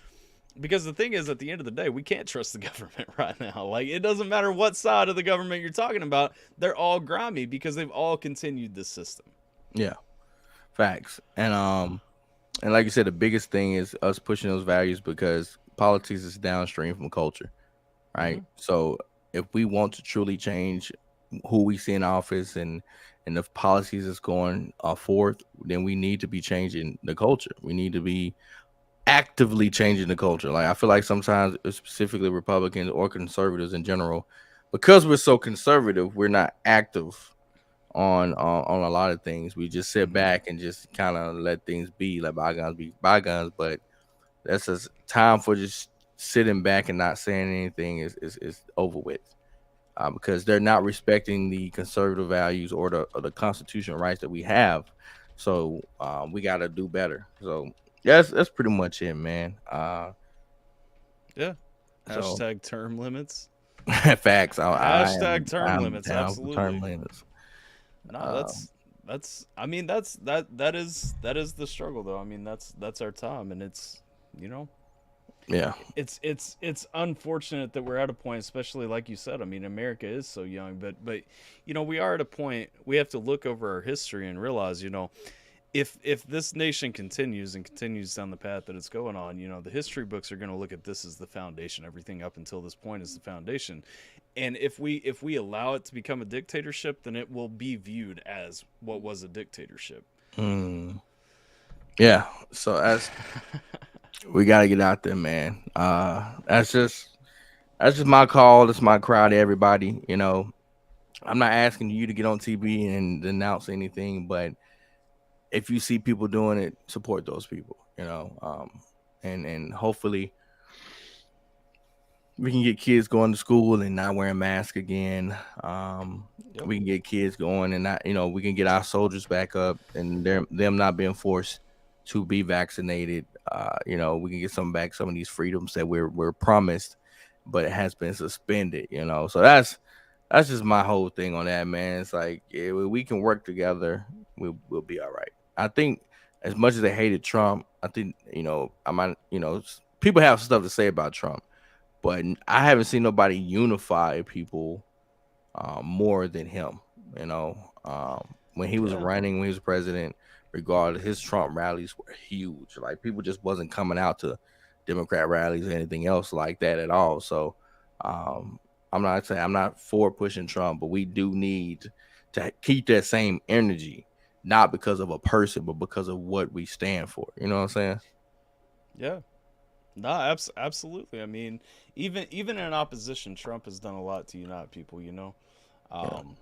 the thing is, at the end of the day, we can't trust the government right now. Like, it doesn't matter what side of the government you're talking about, they're all grimy because they've all continued this system. Yeah, facts. And like you said, the biggest thing is us pushing those values, because politics is downstream from culture, right? So if we want to truly change who we see in office and the policies that's going forth, then we need to be changing the culture. We need to be actively changing the culture. Like, I feel like sometimes, specifically Republicans or conservatives in general, because we're so conservative, we're not active on a lot of things. We just sit back and just kind of let things be bygones. But that's just time for just sitting back and not saying anything is over with. Because they're not respecting the conservative values or the constitutional rights that we have. So we got to do better. So that's pretty much it, man. Yeah. Hashtag term limits. Facts. Hashtag term limits. Down Absolutely. for term limits. No, I mean, that is the struggle, though. I mean, that's our time, and it's, Yeah. It's unfortunate that we're at a point, especially like you said. I mean, America is so young, but you know, we are at a point we have to look over our history and realize, you know, if this nation continues down the path that it's going on, you know, the history books are going to look at this as the foundation. Everything up until this point is the foundation. And if we allow it to become a dictatorship, then it will be viewed as what was a dictatorship. Yeah. So as we got to get out there, man. That's just my call. That's my cry to everybody. You know, I'm not asking you to get on TV and announce anything, but if you see people doing it, support those people. You know, and hopefully we can get kids going to school and not wearing masks again. We can get kids going and not, you know, we can get our soldiers back up and them not being forced to be vaccinated. You know, we can get some of these freedoms that we're promised, but it has been suspended. You know, so that's just my whole thing on that, man. It's like we can work together, we'll be all right. I think as much as I hated Trump, I think, you know, people have stuff to say about Trump, but I haven't seen nobody unify people more than him. You know, when he was running, when he was president, regardless, his Trump rallies were huge. Like, people just wasn't coming out to Democrat rallies or anything else like that at all. So I'm not for pushing Trump, but we do need to keep that same energy, not because of a person, but because of what we stand for. You know what I'm saying? Yeah. No, absolutely. I mean, even in opposition, Trump has done a lot to unite people, you know. And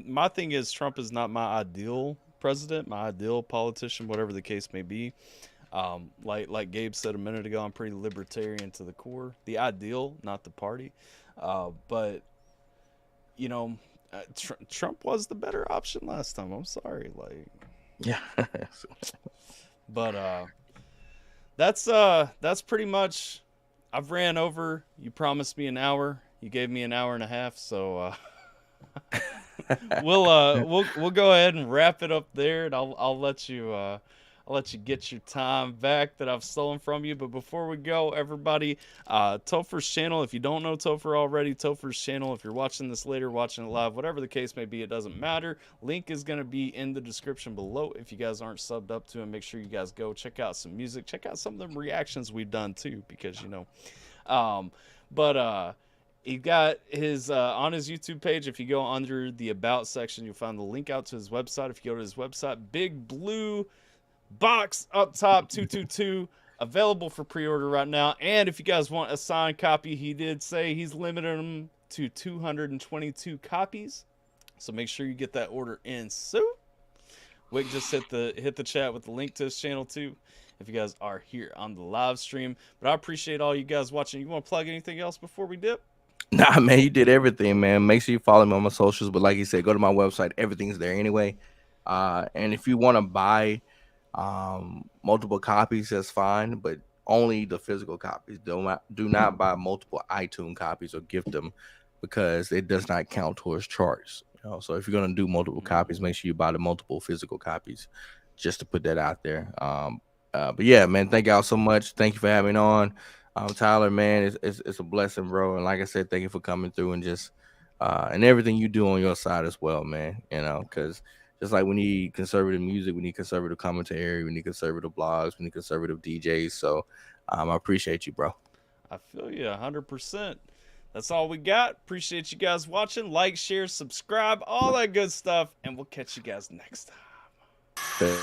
my thing is, Trump is not my ideal president, my ideal politician, whatever the case may be. Like Gabe said a minute ago, I'm pretty libertarian to the core. The ideal, not the party. But you know, Trump was the better option last time. I'm sorry, like. Yeah. But that's pretty much. I've ran over. You promised me an hour. You gave me an hour and a half. So we'll go ahead and wrap it up there, and I'll let you get your time back that I've stolen from you. But before we go, everybody, Topher's channel, if you don't know Topher already, Topher's channel, if you're watching this later, watching it live, whatever the case may be, it doesn't matter. Link is going to be in the description below. If you guys aren't subbed up to him, make sure you guys go check out some music. Check out some of the reactions we've done too, because, you know, he got his on his YouTube page. If you go under the About section, you'll find the link out to his website. If you go to his website, big blue box up top, 222, available for pre-order right now. And if you guys want a signed copy, he did say he's limiting them to 222 copies. So make sure you get that order in soon. Wick just hit the chat with the link to his channel too, if you guys are here on the live stream. But I appreciate all you guys watching. You want to plug anything else before we dip? Nah, man, you did everything, man. Make sure you follow me on my socials. But like you said, go to my website. Everything's there anyway. And if you want to buy multiple copies, that's fine, but only the physical copies. Do not buy multiple iTunes copies or gift them, because it does not count towards charts. You know? So if you're gonna do multiple copies, make sure you buy the multiple physical copies, just to put that out there. But yeah, man, thank y'all so much. Thank you for having me on. Tyler, man, it's a blessing, bro. And like I said, thank you for coming through and just and everything you do on your side as well, man. You know, because just like we need conservative music, we need conservative commentary, we need conservative blogs, we need conservative DJs. So I appreciate you, bro. I feel you 100%. That's all we got. Appreciate you guys watching. Like, share, subscribe, all that good stuff. And we'll catch you guys next time.